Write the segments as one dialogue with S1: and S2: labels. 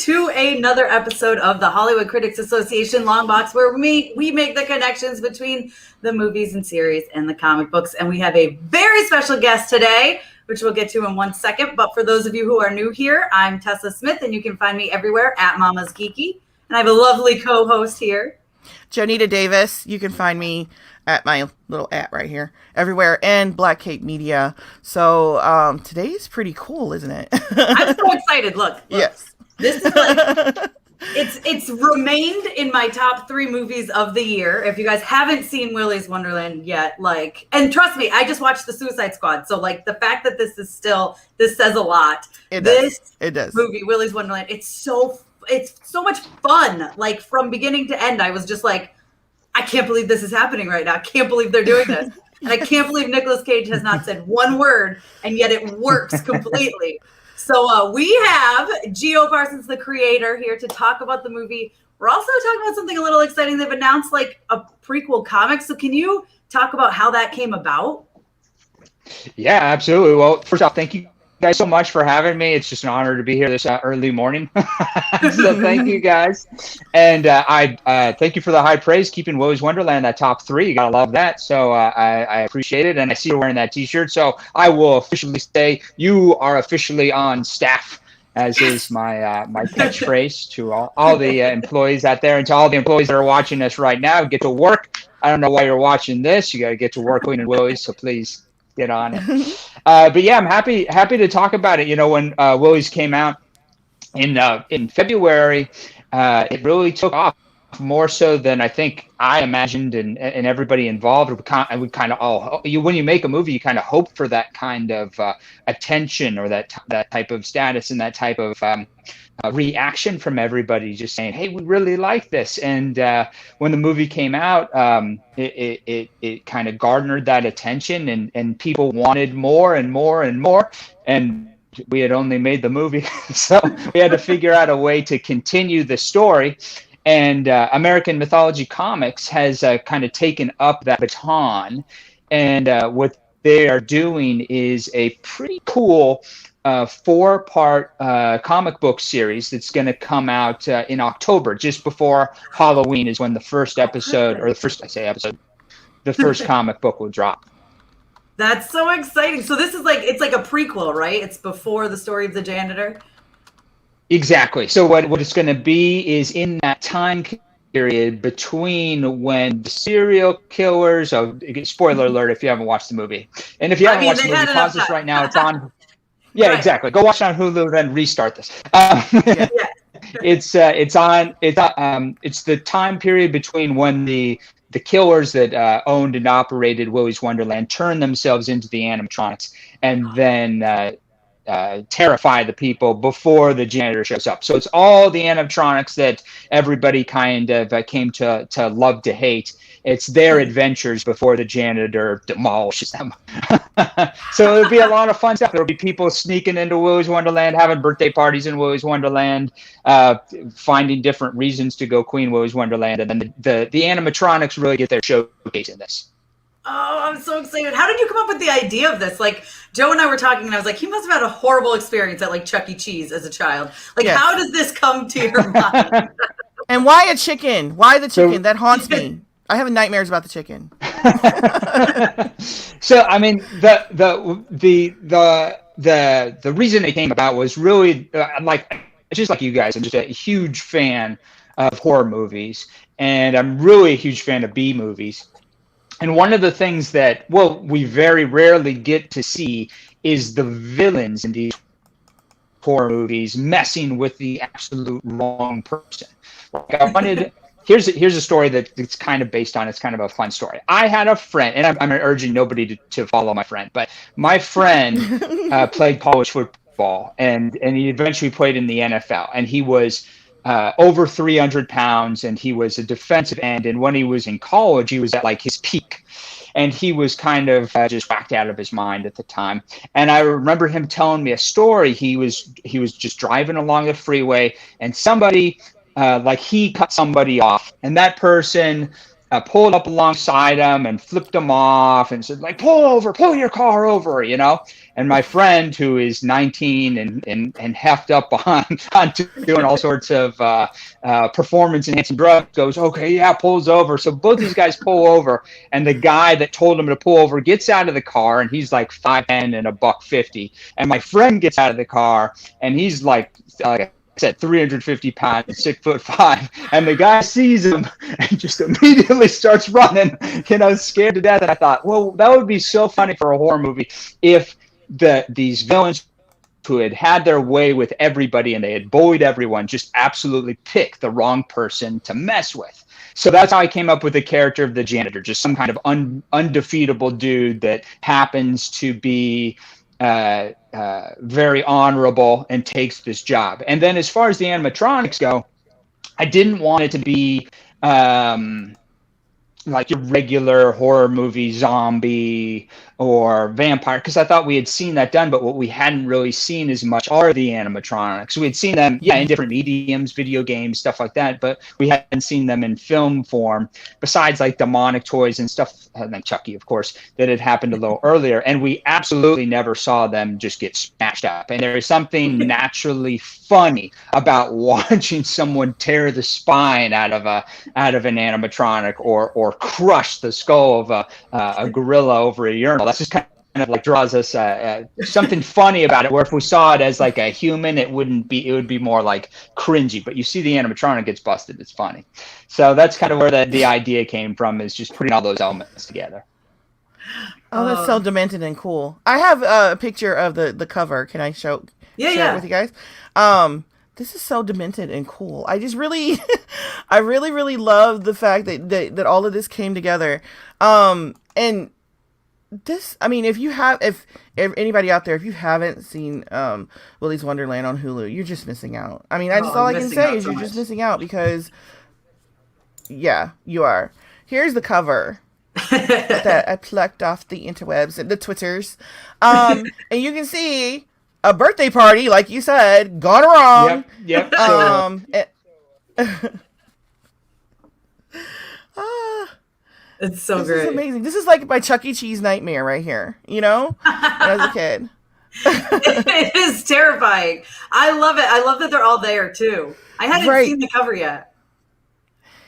S1: to another episode of the Hollywood Critics Association LongBox, where we make the connections between the movies and series and the comic books. And we have a very special guest today, which we'll get to in 1 second. But for those of you who are new here, I'm Tessa Smith, and you can find me everywhere at Mama's Geeky. And I have a lovely co-host here,
S2: Jonita Davis. You can find me at my little right here, everywhere, and Black Cape Media. So today's pretty cool, isn't it?
S1: I'm so excited. Look.
S2: Yes.
S1: This is like, it's remained in my top 3 movies of the year. If you guys haven't seen Willy's Wonderland yet, and trust me, I just watched The Suicide Squad. So the fact that this says a lot.
S2: It does.
S1: Movie, Willy's Wonderland, it's so much fun. From beginning to end, I was just like, I can't believe this is happening right now. I can't believe they're doing this. And I can't believe Nicolas Cage has not said one word, and yet it works completely. So we have Gio Parsons, the creator, here to talk about the movie. We're also talking about something a little exciting. They've announced a prequel comic. So can you talk about how that came about?
S3: Yeah, absolutely. Well, first off, thank you guys so much for having me. It's just an honor to be here this early morning. So thank you guys. And I thank you for the high praise, keeping Willy's Wonderland that top 3. You gotta love that. So I appreciate it. And I see you wearing that t-shirt. So I will officially say you are officially on staff, as is my my catchphrase to all the employees out there, and to all the employees that are watching us right now. Get to work. I don't know why you're watching this. You got to get to work cleaning Willy's. So please get on it. But yeah, I'm happy to talk about it. You know, when Willy's came out in February, it really took off more so than I think I imagined, and everybody involved. We kind of all, when you make a movie, you kind of hope for that kind of attention, or that type of status, and that type of reaction from everybody, just saying, hey, we really like this. And when the movie came out, it kind of garnered that attention, and people wanted more and more and more. And we had only made the movie, so we had to figure out a way to continue the story. And American Mythology Comics has kind of taken up that baton. And what they are doing is a pretty cool 4-part comic book series that's going to come out in October, just before Halloween is when the first episode, or the first comic book will drop.
S1: That's so exciting. So this is it's like a prequel, right? It's before the story of the janitor.
S3: Exactly. So what it's going to be is in that time period between when the serial killers, spoiler alert if you haven't watched the movie. And if you haven't watched the movie, pause this right now. It's on. Yeah, right. Exactly. Go watch it on Hulu, then restart this. It's the time period between when the killers that owned and operated Willy's Wonderland turned themselves into the animatronics, and then terrify the people before the janitor shows up. So it's all the animatronics that everybody kind of came to love to hate. It's their adventures before the janitor demolishes them. So it'll be a lot of fun stuff. There'll be people sneaking into Willy's Wonderland, having birthday parties in Willy's Wonderland, finding different reasons to go Queen Willy's Wonderland, and then the animatronics really get their showcase in this.
S1: Oh, I'm so excited. How did you come up with the idea of this? Joe and I were talking, and I was like, he must have had a horrible experience at Chuck E. Cheese as a child. Yes. How does this come to your mind?
S2: And why a chicken? Why the chicken? That haunts me. I have nightmares about the chicken.
S3: So, I mean, the reason it came about was really just like you guys. I'm just a huge fan of horror movies, and I'm really a huge fan of B movies. And one of the things that, we very rarely get to see is the villains in these horror movies messing with the absolute wrong person. Here's a story that it's kind of based on. It's kind of a fun story. I had a friend, and I'm urging nobody to follow my friend, but my friend played college football, and he eventually played in the NFL, and he was over 300 pounds, and he was a defensive end. And when he was in college, he was at his peak, and he was kind of just whacked out of his mind at the time. And I remember him telling me a story. He was just driving along the freeway, and somebody he cut somebody off, and that person pulled up alongside him and flipped him off and said, like, pull your car over, you know? And my friend, who is 19 and heft up on doing all sorts of performance enhancing drugs, goes, okay, yeah, pulls over. So both these guys pull over, and the guy that told him to pull over gets out of the car, and he's like 5'10" and $150. And my friend gets out of the car, and he's like I said, 350 pounds, 6'5", and the guy sees him and just immediately starts running, you know, scared to death. And I thought, well, that would be so funny for a horror movie if these villains who had their way with everybody and they had bullied everyone just absolutely pick the wrong person to mess with. So that's how I came up with the character of the janitor, just some kind of undefeatable dude that happens to be very honorable and takes this job. And then as far as the animatronics go, I didn't want it to be like your regular horror movie zombie or vampire, because I thought we had seen that done, but what we hadn't really seen as much are the animatronics. We had seen them, in different mediums, video games, stuff like that, but we hadn't seen them in film form, besides like demonic toys and stuff, like Chucky, of course, that had happened a little earlier. And we absolutely never saw them just get smashed up. And there is something naturally funny about watching someone tear the spine out of an animatronic or crush the skull of a gorilla over a urinal. That's just kind of like draws us something funny about it, where if we saw it as like a human, it would be more like cringy. But you see the animatronic gets busted, it's funny. So that's kind of where the idea came from, is just putting all those elements together.
S2: Oh, that's so demented and cool. I have a picture of the cover. Can I share it with you guys? This is so demented and cool. I just really, I really love the fact that all of this came together. And this, I mean, if anybody out there, if you haven't seen Willy's Wonderland on Hulu, you're just missing out. I mean, that's all I can say is you're just missing out, because, yeah, you are. Here's the cover that I plucked off the interwebs and the Twitters. And you can see a birthday party, like you said, gone wrong.
S3: Yep.
S1: It's so
S2: this
S1: great.
S2: Is amazing. This is like my Chuck E. Cheese nightmare right here, you know, as a kid.
S1: It is terrifying. I love it. I love that they're all there too. I hadn't seen the cover yet.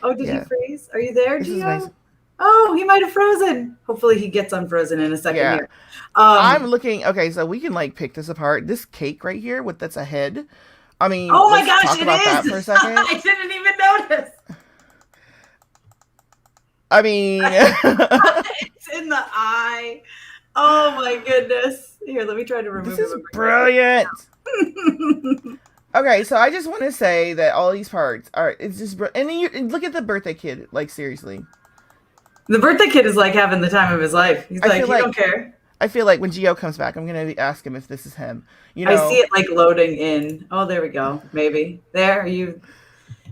S1: Oh, did he freeze? Are you there, Gio? Oh, he might have frozen. Hopefully he gets unfrozen in a second here.
S2: I'm looking. Okay, so we can like pick this apart. This cake right here, that's a head. I mean,
S1: oh my gosh,
S2: talk about that for a second.
S1: I didn't even notice.
S2: I mean,
S1: it's in the eye. Oh my goodness. Here, let me try to remove it.
S2: This is brilliant. Okay, so I just want to say that all these parts it's just, and then you look at the birthday kid, like seriously.
S1: The birthday kid is like having the time of his life. He's like, he don't care.
S2: I feel like when Gio comes back, I'm going to ask him if this is him. You know,
S1: I see it like loading in. Oh, there we go. Maybe. There,
S2: he's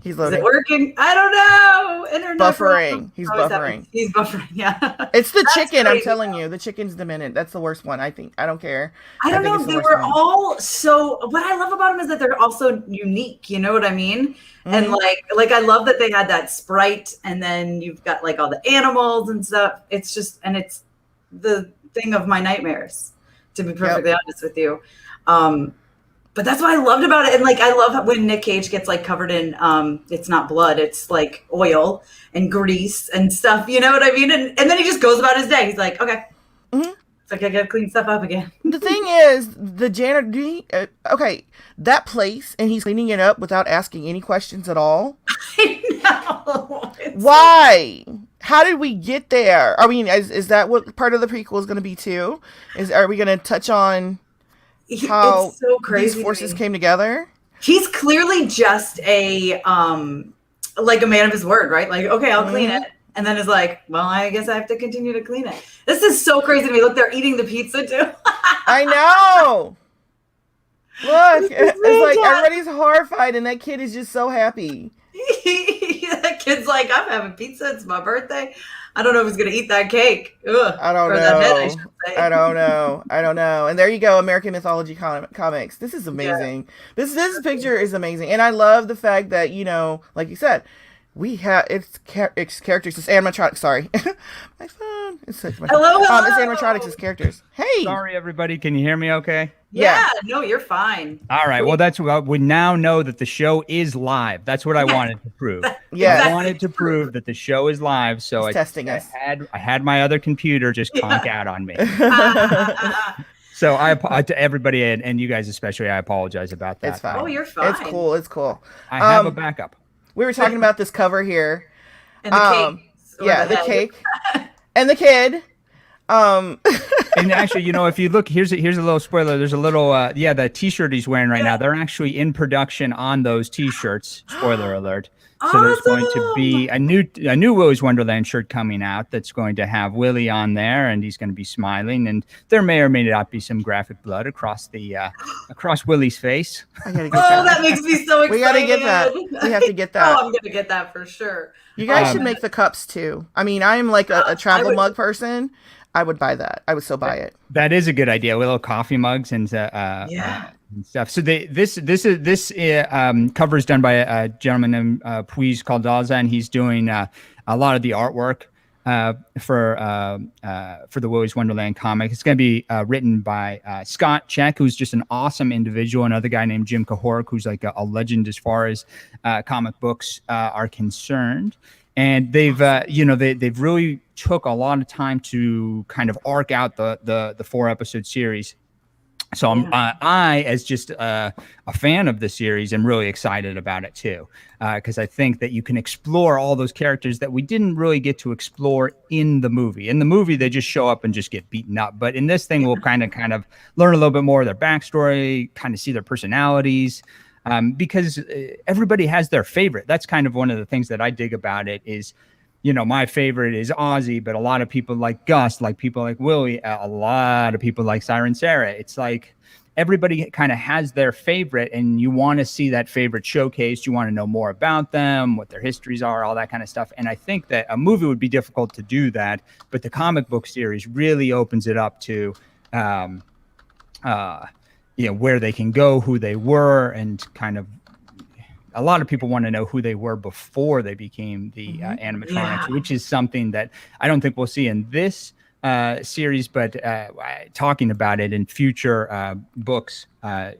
S2: loading.
S1: Is it working? I don't know. Internet
S2: buffering. He's buffering.
S1: He's buffering, yeah.
S2: It's the chicken, crazy. I'm telling you. The chicken's demented. That's the worst one, I think. I don't care.
S1: I don't know. They were all so... What I love about them is that they're also unique. You know what I mean? Mm-hmm. And like I love that they had that sprite, and then you've got like all the animals and stuff. It's just... And it's the thing of my nightmares, to be perfectly honest with you. But that's what I loved about it. And like, I love when Nick Cage gets like covered in, it's not blood, it's like oil and grease and stuff. You know what I mean? And then he just goes about his day. He's like, okay, it's like I got to clean stuff up again.
S2: The thing is, the janitor, that place, and he's cleaning it up without asking any questions at all.
S1: I know.
S2: Why? How did we get there? I mean, is that what part of the prequel is going to be too? Are we going to touch on how
S1: it's so crazy
S2: these forces came together?
S1: He's clearly just a like a man of his word, right? Like, okay, I'll clean it. And then is like, well, I guess I have to continue to clean it. This is so crazy to me. Look, they're eating the pizza too.
S2: I know. Look, it's like everybody's horrified and that kid is just so happy.
S1: That kid's like, I'm having pizza. It's my birthday. I don't know if he's going to eat that cake. Ugh.
S2: I don't know.
S1: That head, I should say.
S2: I don't know. And there you go. American Mythology Comics. This is amazing. Yeah. This picture is amazing. And I love the fact that, you know, like you said, it's characters. It's animatronics. Sorry, my phone. It's such my
S1: hello.
S2: It's animatronics. It's characters. Hey.
S4: Sorry, everybody. Can you hear me? Okay.
S1: Yeah. No, you're fine.
S4: All right. Well, that's what we now know that the show is live. That's what I wanted to prove.
S2: Yeah.
S4: I wanted to prove that the show is live. So I had my other computer just conk out on me. So to everybody and you guys especially, I apologize about that.
S2: It's fine.
S1: Oh, you're fine.
S2: It's cool.
S4: I have a backup.
S2: We were talking about this cover here.
S1: And the cake.
S2: The cake. And the kid.
S4: And actually, if you look, here's a little spoiler. There's a little, the T-shirt he's wearing right now. They're actually in production on those T-shirts. Spoiler alert. So there's going to be a new Willy's Wonderland shirt coming out that's going to have Willy on there, and he's going to be smiling, and there may or may not be some graphic blood across Willy's face.
S2: I gotta get that.
S1: That makes me so excited.
S2: We gotta get that. We have to get that.
S1: I'm gonna get that for sure.
S2: You guys should make the cups too. I mean, I'm like a travel mug person. I would buy that. I would still buy it.
S4: That is a good idea. With little coffee mugs and and stuff. So this cover is done by a gentleman named Puis Caldaza, and he's doing a lot of the artwork for the Willy's Wonderland comic. It's going to be written by Scott Check, who's just an awesome individual. Another guy named Jim Kahork, who's like a legend as far as comic books are concerned. And they've really took a lot of time to kind of arc out the 4-episode series. So I, as just a fan of the series, am really excited about it too, because I think that you can explore all those characters that we didn't really get to explore in the movie. In the movie, they just show up and just get beaten up. But in this thing, we'll kind of learn a little bit more of their backstory, kind of see their personalities. Because everybody has their favorite. That's kind of one of the things that I dig about it is, my favorite is Ozzy, but a lot of people like Gus, like people like Willy, a lot of people like Siren Sarah. It's like everybody kind of has their favorite, and you want to see that favorite showcased. You want to know more about them, what their histories are, all that kind of stuff. And I think that a movie would be difficult to do that, but the comic book series really opens it up to where they can go, who they were, and kind of a lot of people want to know who they were before they became the animatronics, which is something that I don't think we'll see in this series, but talking about it in future books,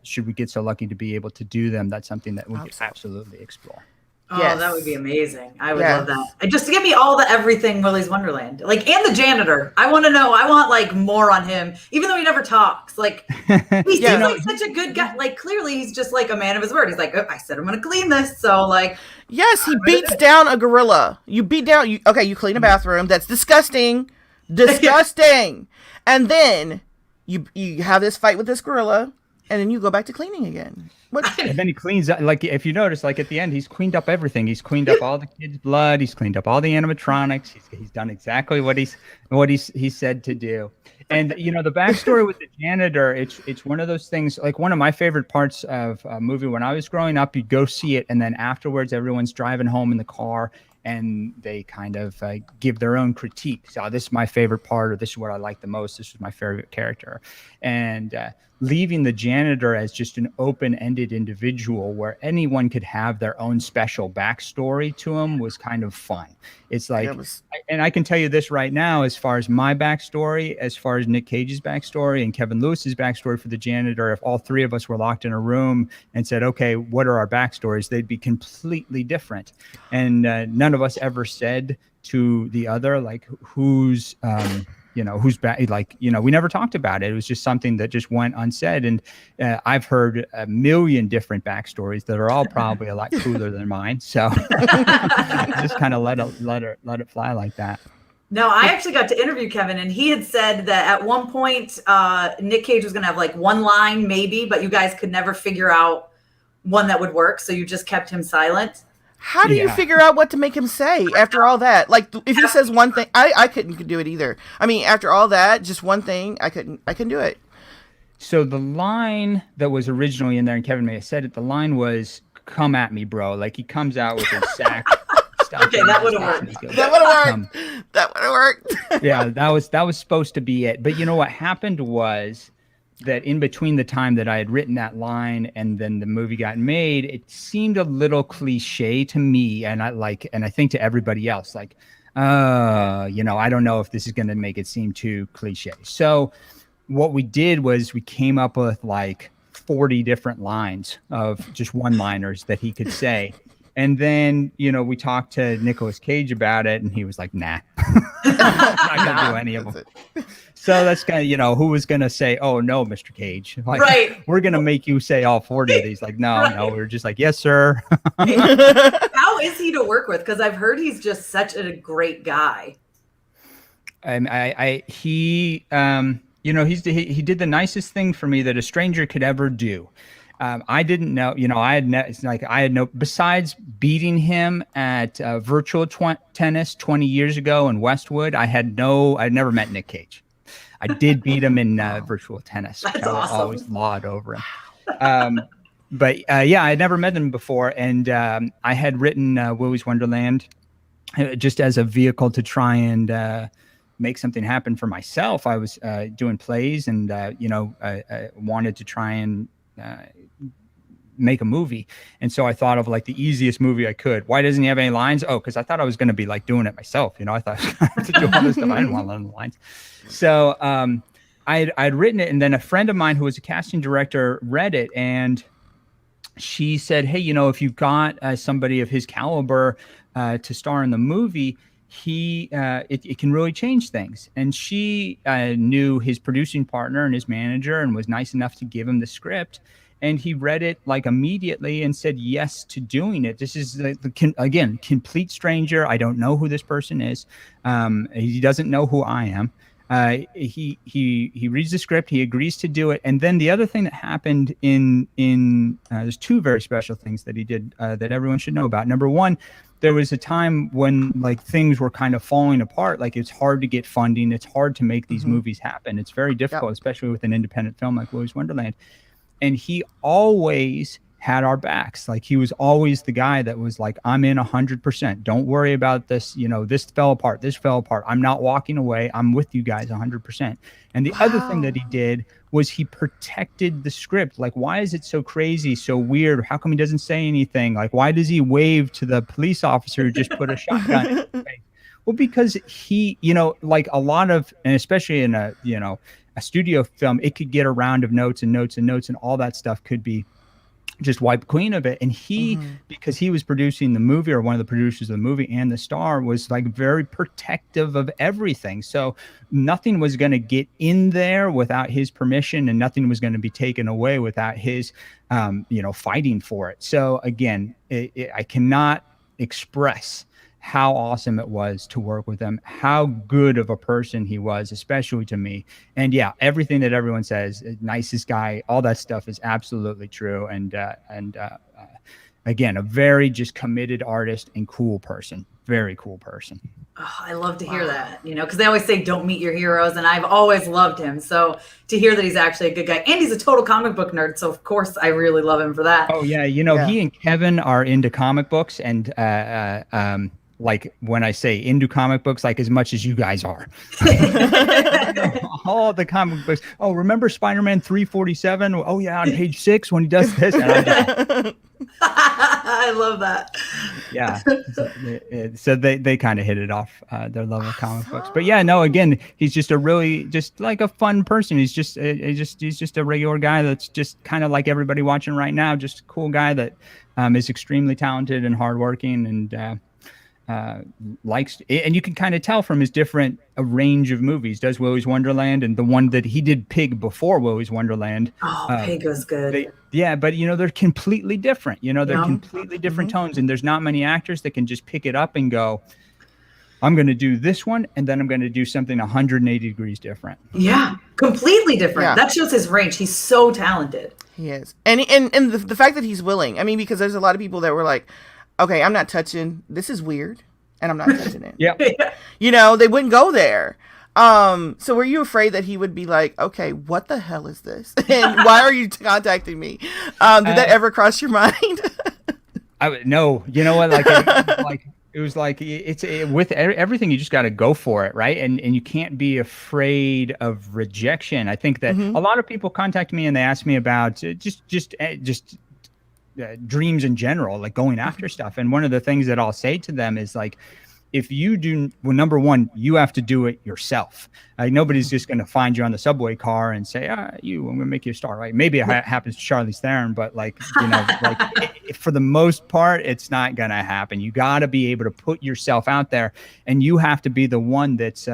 S4: should we get so lucky to be able to do them, that's something that we could absolutely explore.
S1: Oh, that would be amazing. I would love that. And just give me all the everything Willy's Wonderland. Like, and the janitor. I want to know. I want like more on him, even though he never talks. Like, he seems like such a good guy. Like, clearly he's just like a man of his word. He's like, I said I'm going to clean this. So like,
S2: yes, he beats down a gorilla. You beat down, you clean a bathroom. That's disgusting. And then you have this fight with this gorilla, and then you go back to cleaning again.
S4: And then he cleans up, like if you notice, like at the end, he's cleaned up everything. He's cleaned up all the kids' blood. He's cleaned up all the animatronics. He's done exactly what he said to do. And the backstory with the janitor, it's one of those things. Like one of my favorite parts of a movie when I was growing up, you'd go see it, and then afterwards, everyone's driving home in the car, and they kind of give their own critique. So this is my favorite part, or this is what I like the most. This is my favorite character, and leaving the janitor as just an open-ended individual where anyone could have their own special backstory to him was kind of fun. It's like, and I can tell you this right now, as far as my backstory, as far as Nick Cage's backstory and Kevin Lewis's backstory for the janitor, if all three of us were locked in a room and said, okay, what are our backstories? They'd be completely different. And none of us ever said to the other, like, who's back, like, we never talked about it. It was just something that just went unsaid. And I've heard a million different backstories that are all probably a lot cooler than mine. So just kind of let it fly like that.
S1: No, I actually got to interview Kevin, and he had said that at one point, Nick Cage was going to have like one line maybe, but you guys could never figure out one that would work. So you just kept him silent.
S2: How do you figure out what to make him say after all that? Like, if he says one thing, I couldn't do it either. I mean, after all that, just one thing, I couldn't do it.
S4: So the line that was originally in there, and Kevin may have said it, the line was, "Come at me, bro." Like, he comes out with his sack.
S1: Okay, that would have worked.
S2: That would have worked.
S4: Yeah, that was supposed to be it. But you know what happened was, that in between the time that I had written that line and then the movie got made, it seemed a little cliche to me, and I think to everybody else, like, I don't know if this is going to make it seem too cliche. So what we did was we came up with like 40 different lines of just one-liners that he could say. And then, we talked to Nicolas Cage about it, and he was like, nah, I'm not going to do any of them. So that's kind of, who was going to say, oh, no, Mr. Cage. Like,
S1: right.
S4: We're going to make you say all 40 of these. Like, no, we're just like, yes, sir.
S1: How is he to work with? Because I've heard he's just such a great guy.
S4: He did the nicest thing for me that a stranger could ever do. I didn't know, I had no, besides beating him at virtual tennis 20 years ago in Westwood, I'd never met Nick Cage. I did beat him in virtual tennis.
S1: That's
S4: I
S1: awesome.
S4: always lawed over him. But I'd never met him before. And I had written Willy's Wonderland just as a vehicle to try and make something happen for myself. I was doing plays and, I wanted to try and make a movie. And so I thought of like the easiest movie I could. Why doesn't he have any lines? Oh, because I thought I was going to be like doing it myself. I thought I was going to do all this stuff. I didn't want to learn the lines. So I'd written it, and then a friend of mine who was a casting director read it, and she said, hey, if you've got somebody of his caliber to star in the movie, it can really change things. And she knew his producing partner and his manager and was nice enough to give him the script. And he read it like immediately and said yes to doing it. This is again, complete stranger. I don't know who this person is. He doesn't know who I am. He reads the script. He agrees to do it. And then the other thing that happened there's two very special things that he did that everyone should know about. Number one, there was a time when like things were kind of falling apart. Like it's hard to get funding. It's hard to make these movies happen. It's very difficult, especially with an independent film like Willy's Wonderland. And he always had our backs. Like he was always the guy that was like, I'm in 100%. Don't worry about this. This fell apart. This fell apart. I'm not walking away. I'm with you guys 100%. And the other thing that he did was he protected the script. Like, why is it so crazy, so weird? How come he doesn't say anything? Like, why does he wave to the police officer who just put a shotgun in his face? Well, because he, like a lot of, and especially in a studio film, it could get a round of notes and notes and notes, and all that stuff could be just wipe clean of it. And he, because he was producing the movie, or one of the producers of the movie and the star, was like very protective of everything. So nothing was going to get in there without his permission, and nothing was going to be taken away without his, fighting for it. So again, I cannot express how awesome it was to work with him, how good of a person he was, especially to me. And yeah, everything that everyone says, nicest guy, all that stuff is absolutely true. And again, a very just committed artist and cool person, very cool person.
S1: Oh, I love to hear that, because they always say don't meet your heroes, and I've always loved him. So to hear that he's actually a good guy, and he's a total comic book nerd, so of course I really love him for that.
S4: Oh yeah, he and Kevin are into comic books, and like when I say into comic books, like as much as you guys are. All the comic books. Oh, remember Spider-Man 347? Oh yeah, on page 6 when he does this. And
S1: I love that.
S4: Yeah. So they kind of hit it off, their love of comic books. But yeah, no, again, he's just just like a fun person. He's just a regular guy that's just kind of like everybody watching right now. Just a cool guy that is extremely talented and hardworking, and likes, and you can kind of tell from his different range of movies. Does Willy's Wonderland, and the one that he did Pig before Willy's Wonderland.
S1: Pig was good.
S4: But they're completely different. They're completely different tones, and there's not many actors that can just pick it up and go, I'm going to do this one, and then I'm going to do something 180 degrees different.
S1: Yeah, completely different. Yeah. That shows his range. He's so talented.
S2: He is, and the fact that he's willing. I mean, because there's a lot of people that were like, okay, I'm not touching. This is weird, and I'm not touching it.
S4: Yeah.
S2: They wouldn't go there. So were you afraid that he would be like, okay, what the hell is this? And why are you contacting me? Did that ever cross your mind?
S4: No. You know what? Like It was like with everything, you just got to go for it, right? And you can't be afraid of rejection. I think that a lot of people contact me and they ask me about just dreams in general, like going after stuff. And one of the things that I'll say to them is like, if you do, well, number one, you have to do it yourself. Nobody's just going to find you on the subway car and say, I'm going to make you a star, right? Maybe it happens to Charlize Theron, but like, for the most part, it's not going to happen. You got to be able to put yourself out there, and you have to be the one that's,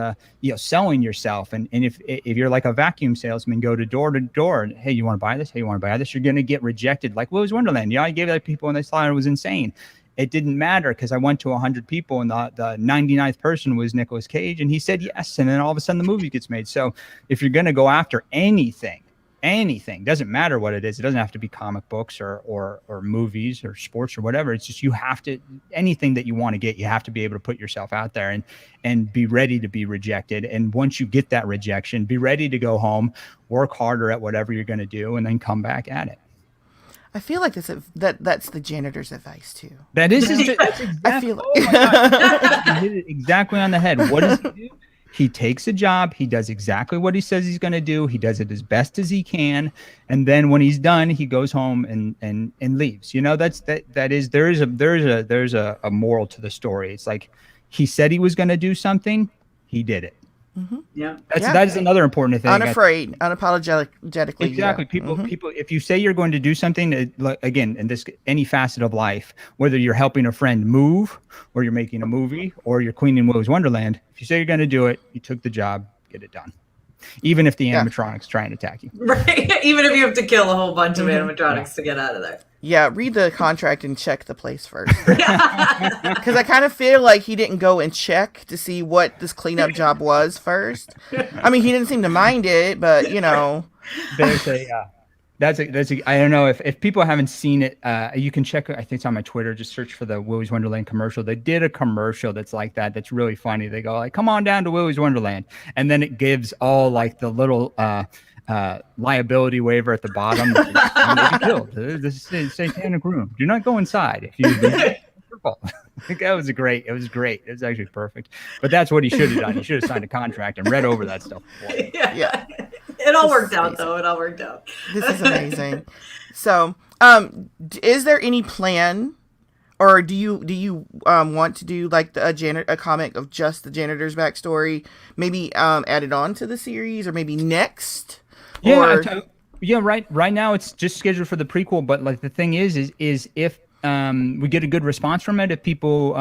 S4: selling yourself. And if you're like a vacuum salesman, go to door. Hey, you want to buy this? Hey, you want to buy this? You're going to get rejected. Like Willy's Wonderland. I gave that to people and they thought it was insane. It didn't matter because I went to 100 people and the 99th person was Nicolas Cage and he said yes. And then all of a sudden the movie gets made. So if you're going to go after anything, doesn't matter what it is. It doesn't have to be comic books or movies or sports or whatever. It's just, you have to, anything that you want to get, you have to be able to put yourself out there and be ready to be rejected. And once you get that rejection, be ready to go home, work harder at whatever you're going to do, and then come back at it.
S2: I feel like that's the janitor's advice too.
S4: That's exactly, I feel like you hit it exactly on the head. What does he do? He takes a job. He does exactly what he says he's going to do. He does it as best as he can, and then when he's done, he goes home and leaves. There's a moral to the story. It's like he said he was going to do something. He did it.
S1: Mm-hmm. Yeah,
S4: that is another important thing.
S2: Unafraid, unapologetically.
S4: Exactly. People, if you say you're going to do something, again, in any facet of life, whether you're helping a friend move, or you're making a movie, or you're cleaning Willy's Wonderland, if you say you're going to do it, you took the job, get it done. Even if the animatronics try and attack you.
S1: Right. Even if you have to kill a whole bunch of animatronics to get out of there.
S2: Yeah, read the contract and check the place first. Because I kind of feel like he didn't go and check to see what this cleanup job was first. I mean, he didn't seem to mind it, but
S4: There's I don't know if people haven't seen it, you can check, I think it's on my Twitter, just search for the Willy's Wonderland commercial. They did a commercial that's like that. That's really funny. They go like, come on down to Willy's Wonderland. And then it gives all like the little, liability waiver at the bottom. You may be killed. This is satanic room. Do not go inside. If you that was great. It was great. It was actually perfect. But that's what he should have done. He should have signed a contract and read over that stuff.
S1: Yeah. It all worked out, though. It all worked out.
S2: This is amazing. So, is there any plan, or do you want to do like a comic of just the janitor's backstory, maybe added on to the series, or maybe next?
S4: Right now it's just scheduled for the prequel, but like the thing is if we get a good response from it, if people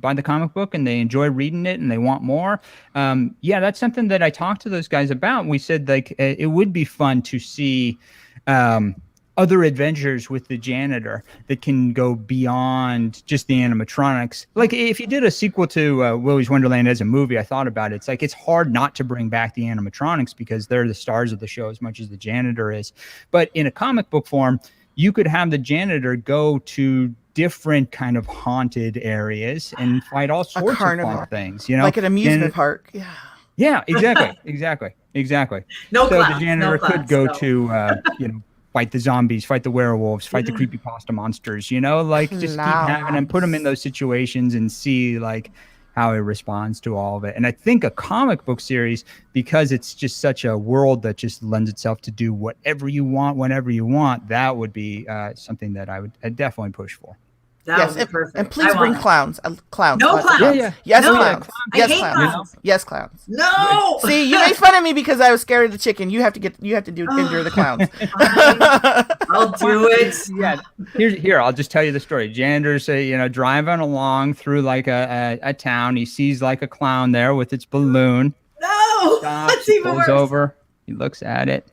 S4: buy the comic book and they enjoy reading it and they want more, that's something that I talked to those guys about. We said like it would be fun to see other adventures with the janitor that can go beyond just the animatronics. Like if you did a sequel to Willy's Wonderland as a movie, I thought about it. It's like, it's hard not to bring back the animatronics because they're the stars of the show as much as the janitor is. But in a comic book form, you could have the janitor go to different kind of haunted areas and fight all sorts of fun things,
S2: like an amusement park.
S4: Yeah, exactly.
S1: No
S4: so
S1: clowns,
S4: the janitor could go
S1: to
S4: fight the zombies, fight the werewolves, fight the creepypasta monsters, like just keep having them, put them in those situations and see like how he responds to all of it. And I think a comic book series, because it's just such a world that just lends itself to do whatever you want, whenever you want, that would be something that I'd definitely push for.
S1: That would be perfect.
S2: And please bring clowns. Clowns.
S1: No clowns.
S2: Yeah. Yes,
S1: no.
S2: clowns.
S1: I hate clowns.
S2: Yes, clowns.
S1: No.
S2: See, you made fun of me because I was scared of the chicken. You have to endure the clowns.
S1: I'll do it.
S4: Yeah. Here, I'll just tell you the story. Janitor's driving along through like a town. He sees like a clown there with its balloon.
S1: No. That's even worse.
S4: Over. He looks at it.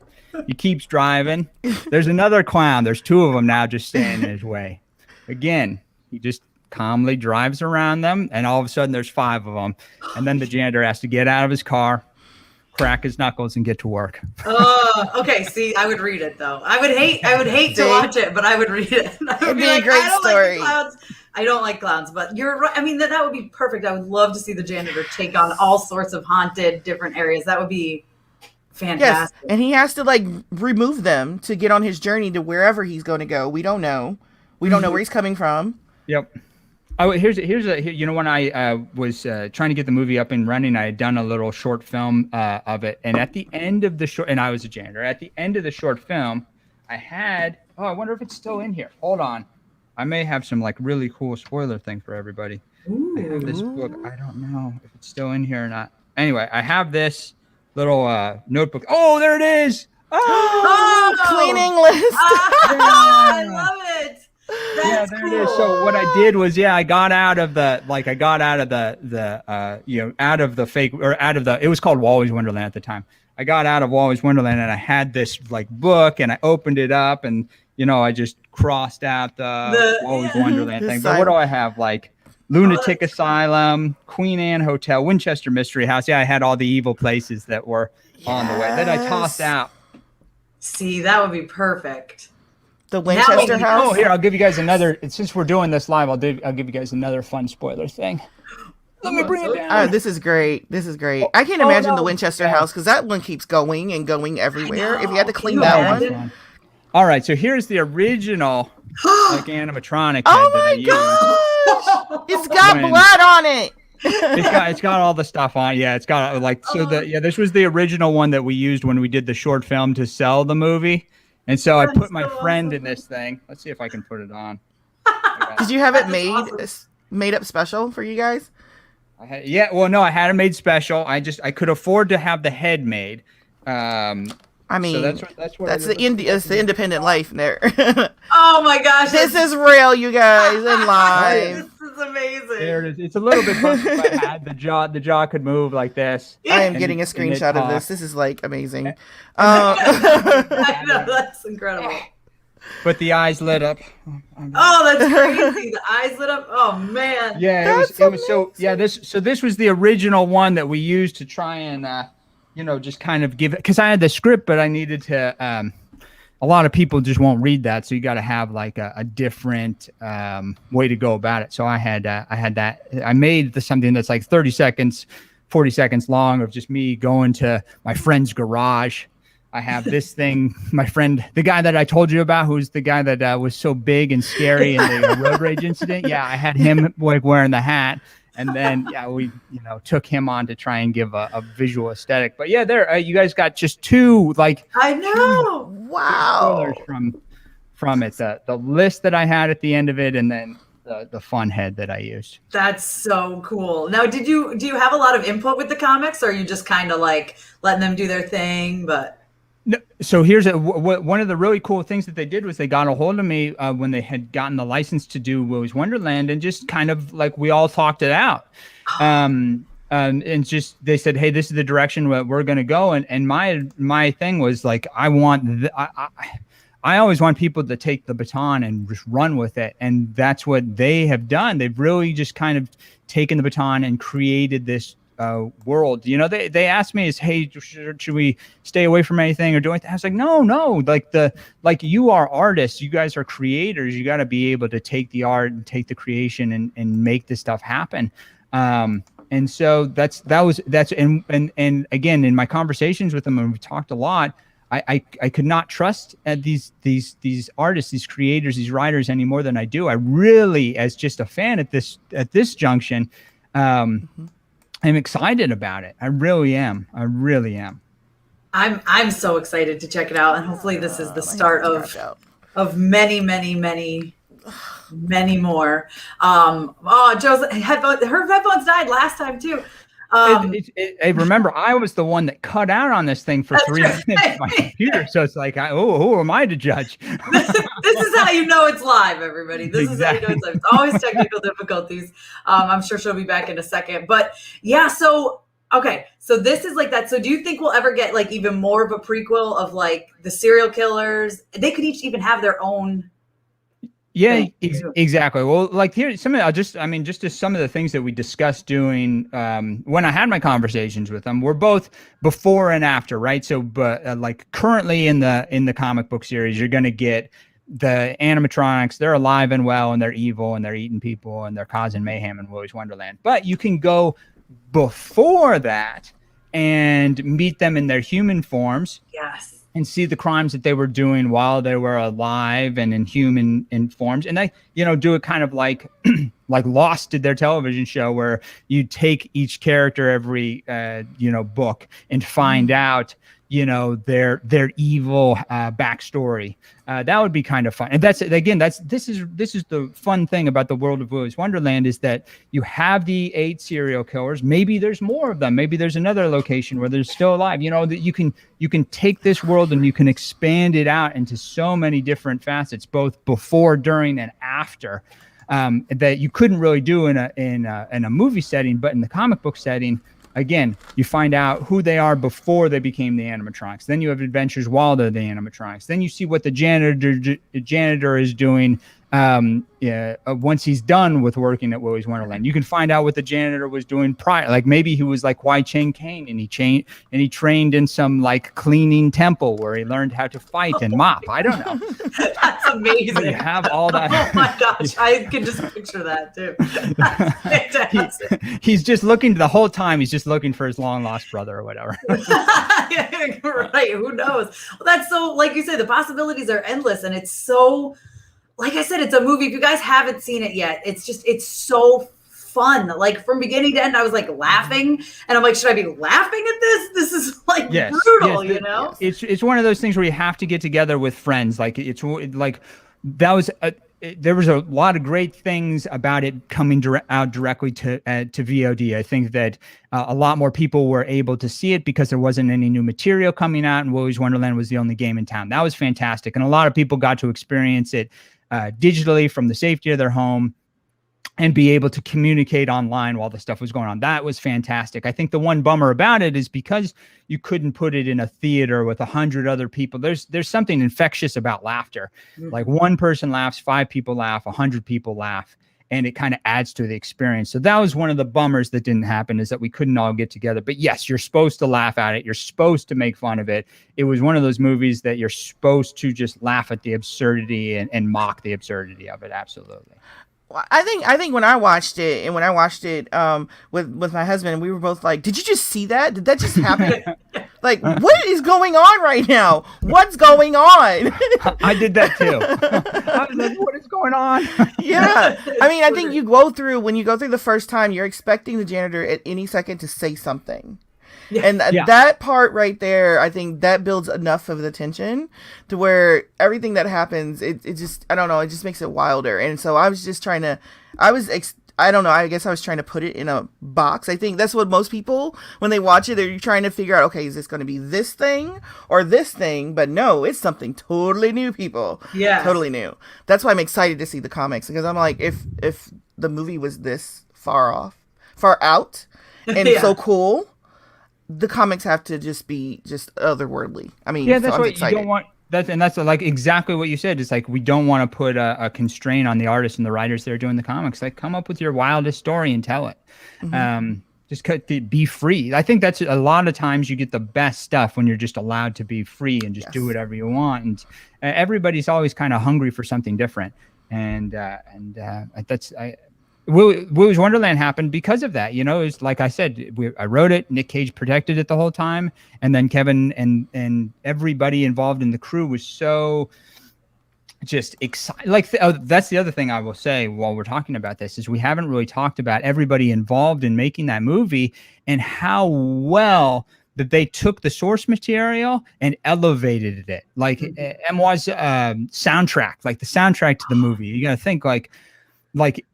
S4: He keeps driving. There's another clown. There's two of them now just standing in his way. Again, he just calmly drives around them, and all of a sudden there's five of them. And then the janitor has to get out of his car, crack his knuckles, and get to work.
S1: Okay. See, I would read it though. I would hate to watch it, but I would read it.
S2: It'd be a great story.
S1: I don't like clowns, but you're right. I mean, that would be perfect. I would love to see the janitor take on all sorts of haunted different areas. That would be fantastic.
S2: Yes, and he has to like remove them to get on his journey to wherever he's going to go. We don't know. We don't know where he's coming from.
S4: Yep. Oh, you know, when I was trying to get the movie up and running, I had done a little short film of it, and at the end of the short, and I was a janitor. At the end of the short film, I had. Oh, I wonder if it's still in here. Hold on, I may have some like really cool spoiler thing for everybody. Ooh. I have this book. I don't know if it's still in here or not. Anyway, I have this little notebook. Oh, there it is.
S2: Oh, cleaning list.
S1: I love it. That's
S4: there
S1: cool.
S4: it is. So what I did was, I got out of the out of the fake, or out of the, it was called Wally's Wonderland at the time. I got out of Wally's Wonderland and I had this like book and I opened it up and, I just crossed out the Wally's Wonderland thing. But what do I have? Like Lunatic Asylum, Queen Anne Hotel, Winchester Mystery House. Yeah, I had all the evil places that were on the way that I tossed out.
S1: See, that would be perfect.
S2: The Winchester House.
S4: Oh, here, I'll give you guys another. Since we're doing this live, I'll give you guys another fun spoiler thing. Let me bring it down.
S2: This is great. I can't imagine the Winchester House because that one keeps going and going everywhere. If you had to clean that one.
S4: All right, so here's the original like animatronic.
S2: Oh my gosh! It's got blood on it.
S4: It's got all the stuff on. Yeah, it's got this was the original one that we used when we did the short film to sell the movie. And so I put my friend in this thing. Let's see if I can put it on.
S2: Did you have it made up special for you guys?
S4: I had it made special. I could afford to have the head made.
S2: I mean,
S4: so that's
S2: the independent life there.
S1: Oh my gosh.
S2: This is real, you guys, in live.
S1: This is amazing.
S4: There it is. It's a little bit funky, but I had the jaw could move like this.
S2: I am getting a screenshot of this. This is like amazing.
S1: I know, that's incredible.
S4: But the eyes lit up.
S1: Oh, that's crazy. The eyes lit up. Oh man.
S4: Yeah, it was so this was the original one that we used to try and just kind of give it, because I had the script, but I needed to a lot of people just won't read that, so you got to have like a different way to go about it. So I had that. I made something that's like 30 seconds, 40 seconds long of just me going to my friend's garage. I have this thing, my friend, the guy that I told you about, who's the guy that was so big and scary in the road rage incident. Yeah, I had him like wearing the hat. And then, we, took him on to try and give a visual aesthetic. But there, you guys got just two, like,
S1: I know,
S2: wow,
S4: from it. The list that I had at the end of it, and then the fun head that I used.
S1: That's so cool. Now, do you have a lot of input with the comics, or are you just kind of like letting them do their thing? But
S4: no, so here's one of the really cool things that they did was they got a hold of me when they had gotten the license to do Willy's Wonderland, and just kind of like we all talked it out. And just they said, hey, this is the direction we're going to go. And my thing was like, I always want people to take the baton and just run with it. And that's what they have done. They've really just kind of taken the baton and created this world. They asked me, hey, should we stay away from anything or do anything? I was like, no, like you are artists, you guys are creators, you got to be able to take the art and take the creation and make this stuff happen. And so that's and again, in my conversations with them, and we talked a lot, I could not trust these artists, these creators, these writers any more than I do. I really, as just a fan at this junction, I'm excited about it. I really am.
S1: I'm so excited to check it out, and hopefully this is the start of many more. Joe's her headphones died last time too.
S4: Remember, I was the one that cut out on this thing for 3 minutes on my computer, so it's like, who am I to judge?
S1: This is how you know it's live, everybody. This is how you know it's live. It's always technical difficulties. I'm sure she'll be back in a second, but yeah. So okay, so this is like that. So do you think we'll ever get like even more of a prequel of like the serial killers? They could each even have their own.
S4: Yeah, exactly. Well, like here, some of the things that we discussed doing when I had my conversations with them were both before and after, right? So, but like currently in the comic book series, you're going to get the animatronics. They're alive and well, and they're evil, and they're eating people, and they're causing mayhem in Willy's Wonderland. But you can go before that and meet them in their human forms.
S1: Yes.
S4: And see the crimes that they were doing while they were alive and in human forms. And they, do it kind of like like Lost did their television show where you take each character every book and find out their evil backstory. That would be kind of fun. And this is the fun thing about the world of Willy's Wonderland, is that you have the 8 serial killers. Maybe there's more of them. Maybe there's another location where they're still alive. That you can take this world and you can expand it out into so many different facets, both before, during, and after, that you couldn't really do in a movie setting. But in the comic book setting, again, you find out who they are before they became the animatronics. Then you have adventures while they're the animatronics. Then you see what the janitor is doing once he's done with working at Willy's Wonderland. You can find out what the janitor was doing prior. Like maybe he was like Wai Chang Kane and he trained in some like cleaning temple where he learned how to fight and mop. I don't know.
S1: That's amazing.
S4: But you have all that.
S1: Oh my gosh, I can just picture that too. That's fantastic.
S4: He's just looking the whole time. He's just looking for his long lost brother or whatever.
S1: Right. Who knows? Well, that's so, like you said, the possibilities are endless, and it's so, like I said, it's a movie. If you guys haven't seen it yet, it's so fun. Like from beginning to end, I was like laughing, and I'm like, should I be laughing at this? This is like brutal,
S4: It's one of those things where you have to get together with friends. Like it's like that was there was a lot of great things about it coming out directly to VOD. I think that a lot more people were able to see it because there wasn't any new material coming out, and Willy's Wonderland was the only game in town. That was fantastic, and a lot of people got to experience it digitally from the safety of their home and be able to communicate online while the stuff was going on. That was fantastic. I think the one bummer about it is because you couldn't put it in a theater with 100 other people. There's something infectious about laughter. Like one person laughs, 5 people laugh, 100 people laugh, and it kind of adds to the experience. So that was one of the bummers that didn't happen, is that we couldn't all get together. But yes, you're supposed to laugh at it. You're supposed to make fun of it. It was one of those movies that you're supposed to just laugh at the absurdity and mock the absurdity of it. Absolutely.
S2: I think when I watched it with my husband, we were both like, did you just see that? Did that just happen? Like, what is going on right now? What's going on?
S4: I did that too. I was like, what is going on?
S2: Yeah. I mean, I think when you go through the first time, you're expecting the janitor at any second to say something. Yeah. And that part right there, I think that builds enough of the tension to where everything that happens, it just, I don't know, it just makes it wilder. And so I was just trying to, I don't know, I guess I was trying to put it in a box. I think that's what most people, when they watch it, they're trying to figure out, okay, is this going to be this thing or this thing? But no, it's something totally new, people. Yeah. Totally new. That's why I'm excited to see the comics, because I'm like, if the movie was this far out and so cool, the comics have to just be just otherworldly. I mean,
S4: yeah, that's what you don't want. That's like exactly what you said. It's like, we don't want to put a constraint on the artists and the writers that are doing the comics. Like, come up with your wildest story and tell it. Just be free. I think that's a lot of times you get the best stuff when you're just allowed to be free and just do whatever you want. And everybody's always kind of hungry for something different. Willy's Wonderland happened because of that. It's like I said, I wrote it. Nick Cage protected it the whole time, and then Kevin and everybody involved in the crew was so just excited. Like that's the other thing I will say while we're talking about this, is we haven't really talked about everybody involved in making that movie and how well that they took the source material and elevated it. Like Emwa's soundtrack, like the soundtrack to the movie. You got to think like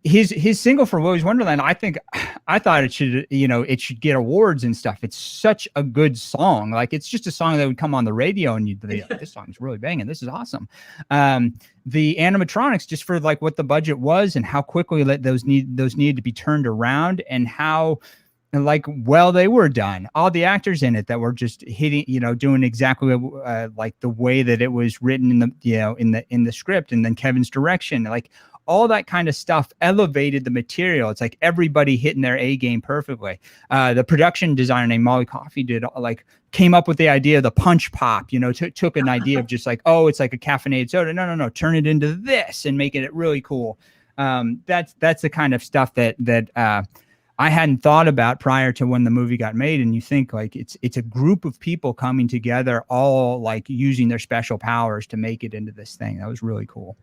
S4: his single for Willy's Wonderland, I thought it should get awards and stuff. It's such a good song. Like, it's just a song that would come on the radio and you'd be like, this song is really banging. This is awesome. The animatronics, just for like what the budget was and how quickly those needed to be turned around and how like well they were done. All the actors in it that were just hitting, doing exactly like the way that it was written in the script, and then Kevin's direction, like all that kind of stuff elevated the material. It's like everybody hitting their A game perfectly. The production designer named Molly Coffey came up with the idea of the punch pop, took an idea of just like, oh, it's like a caffeinated soda. No, turn it into this and making it really cool. That's the kind of stuff that I hadn't thought about prior to when the movie got made. And you think like it's a group of people coming together, all like using their special powers to make it into this thing. That was really cool.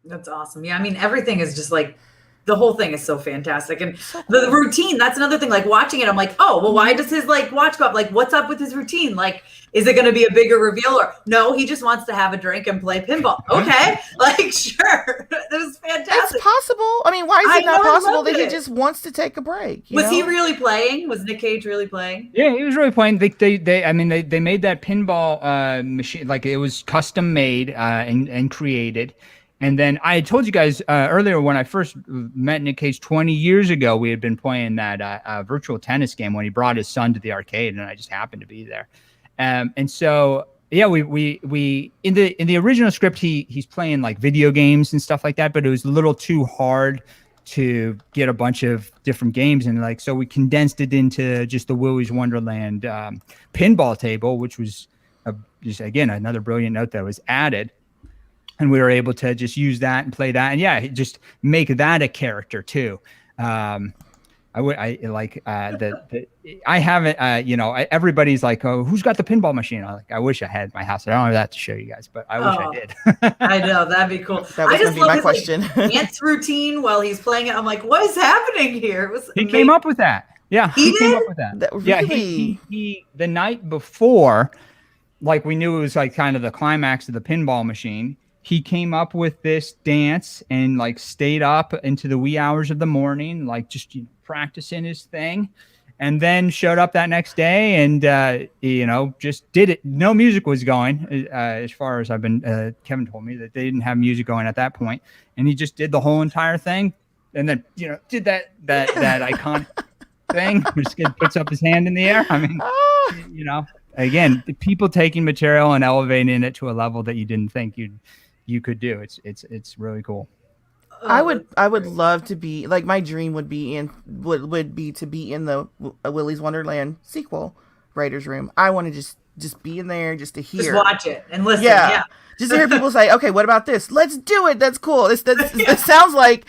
S1: That's awesome. Yeah, I mean, everything is just like the whole thing is so fantastic. And the routine, that's another thing. Like watching it, I'm like, oh, well, why does his like watch go up? Like, what's up with his routine? Like, is it going to be a bigger reveal, or no? He just wants to have a drink and play pinball. Okay, like sure, that was fantastic.
S2: It's possible. I mean, why is it not possible that he just wants to take a break?
S1: Was he really playing? Was Nick Cage really playing?
S4: Yeah, he was really playing. They made that pinball machine, like it was custom made and created. And then I told you guys earlier when I first met Nick Cage 20 years ago, we had been playing that virtual tennis game when he brought his son to the arcade, and I just happened to be there. And so, yeah, we in the original script, he's playing like video games and stuff like that, but it was a little too hard to get a bunch of different games. And like, so we condensed it into just the Willy's Wonderland pinball table, which was just, again, another brilliant note that was added. And we were able to just use that and play that. And yeah, just make that a character too. I haven't, everybody's like, oh, who's got the pinball machine? I wish I had at my house. I don't have that to show you guys, but I wish I did.
S1: I know, that'd be cool.
S2: That was going to be my question.
S1: Like, dance routine while he's playing it. I'm like, what is happening here?
S4: He came up with that. Yeah,
S1: he
S4: came up with that.
S2: Really?
S4: Yeah, he the night before, like we knew it was like kind of the climax of the pinball machine. He came up with this dance and like stayed up into the wee hours of the morning, like just practicing his thing, and then showed up that next day and just did it. No music was going, as far as I've been. Kevin told me that they didn't have music going at that point, and he just did the whole entire thing, and then did that iconic thing. Just puts up his hand in the air. I mean, again, the people taking material and elevating it to a level that you didn't think you could do. It's really cool.
S2: I would love to be, like, my dream would be to be in the Willy's Wonderland sequel writer's room. I want to just be in there just to hear,
S1: just watch it and listen.
S2: Yeah. Just to hear people say, okay, what about this? Let's do it. That's cool. It sounds like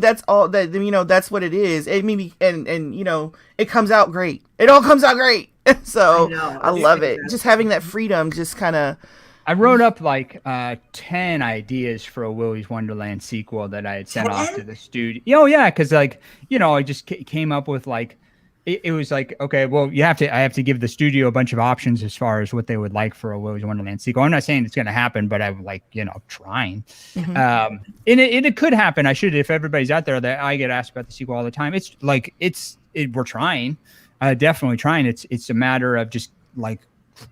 S2: that's all that, that's what it is. It maybe, and it comes out great. It all comes out great. So I love it. Just having that freedom, just kind of.
S4: I wrote up like 10 ideas for a Willy's Wonderland sequel that I had sent off to the studio. Oh yeah, because I just came up with like it was like, okay, well I have to give the studio a bunch of options as far as what they would like for a Willy's Wonderland sequel. I'm not saying it's going to happen, but I'm like trying. Mm-hmm. And it could happen. I should, if everybody's out there, that I get asked about the sequel all the time. It's like we're trying, definitely trying. It's a matter of just like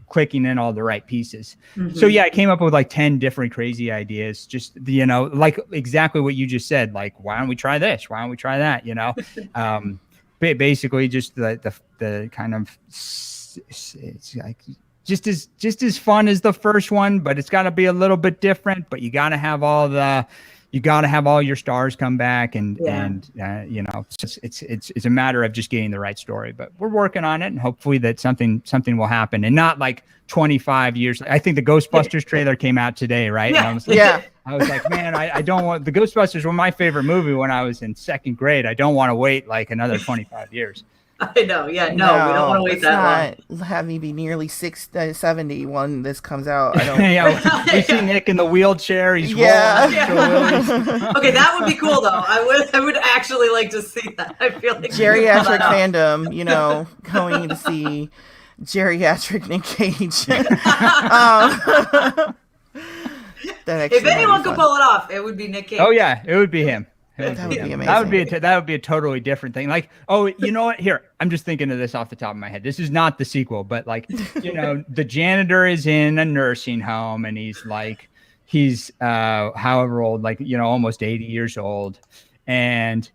S4: clicking in all the right pieces. Mm-hmm. So yeah, I came up with like 10 different crazy ideas, just like exactly what you just said, like why don't we try this, why don't we try that, basically just the kind of, it's like just as fun as the first one, but it's got to be a little bit different, but you got to have all your stars come back and it's a matter of just getting the right story, but we're working on it and hopefully that something will happen and not like 25 years. I think the Ghostbusters trailer came out today, right?
S2: Yeah.
S4: And I was like, man, I don't want, the Ghostbusters were my favorite movie when I was in second grade. I don't want to wait like another 25 years.
S1: I know. Yeah. No, we don't want to wait that long.
S2: Have me be nearly 70 when this comes out. I don't.
S4: Yeah, we see Nick in the wheelchair. He's rolling.
S1: Okay, that would be cool though. I would actually like to see that. I feel like
S2: geriatric fandom. Going to see geriatric Nick Cage.
S1: If anyone could pull it off, it would be Nick Cage.
S4: Oh yeah, it would be him.
S2: That would be amazing.
S4: That would be a totally different thing. Like, oh, you know what? Here, I'm just thinking of this off the top of my head. This is not the sequel, but like, the janitor is in a nursing home and he's however old, like, almost 80 years old. And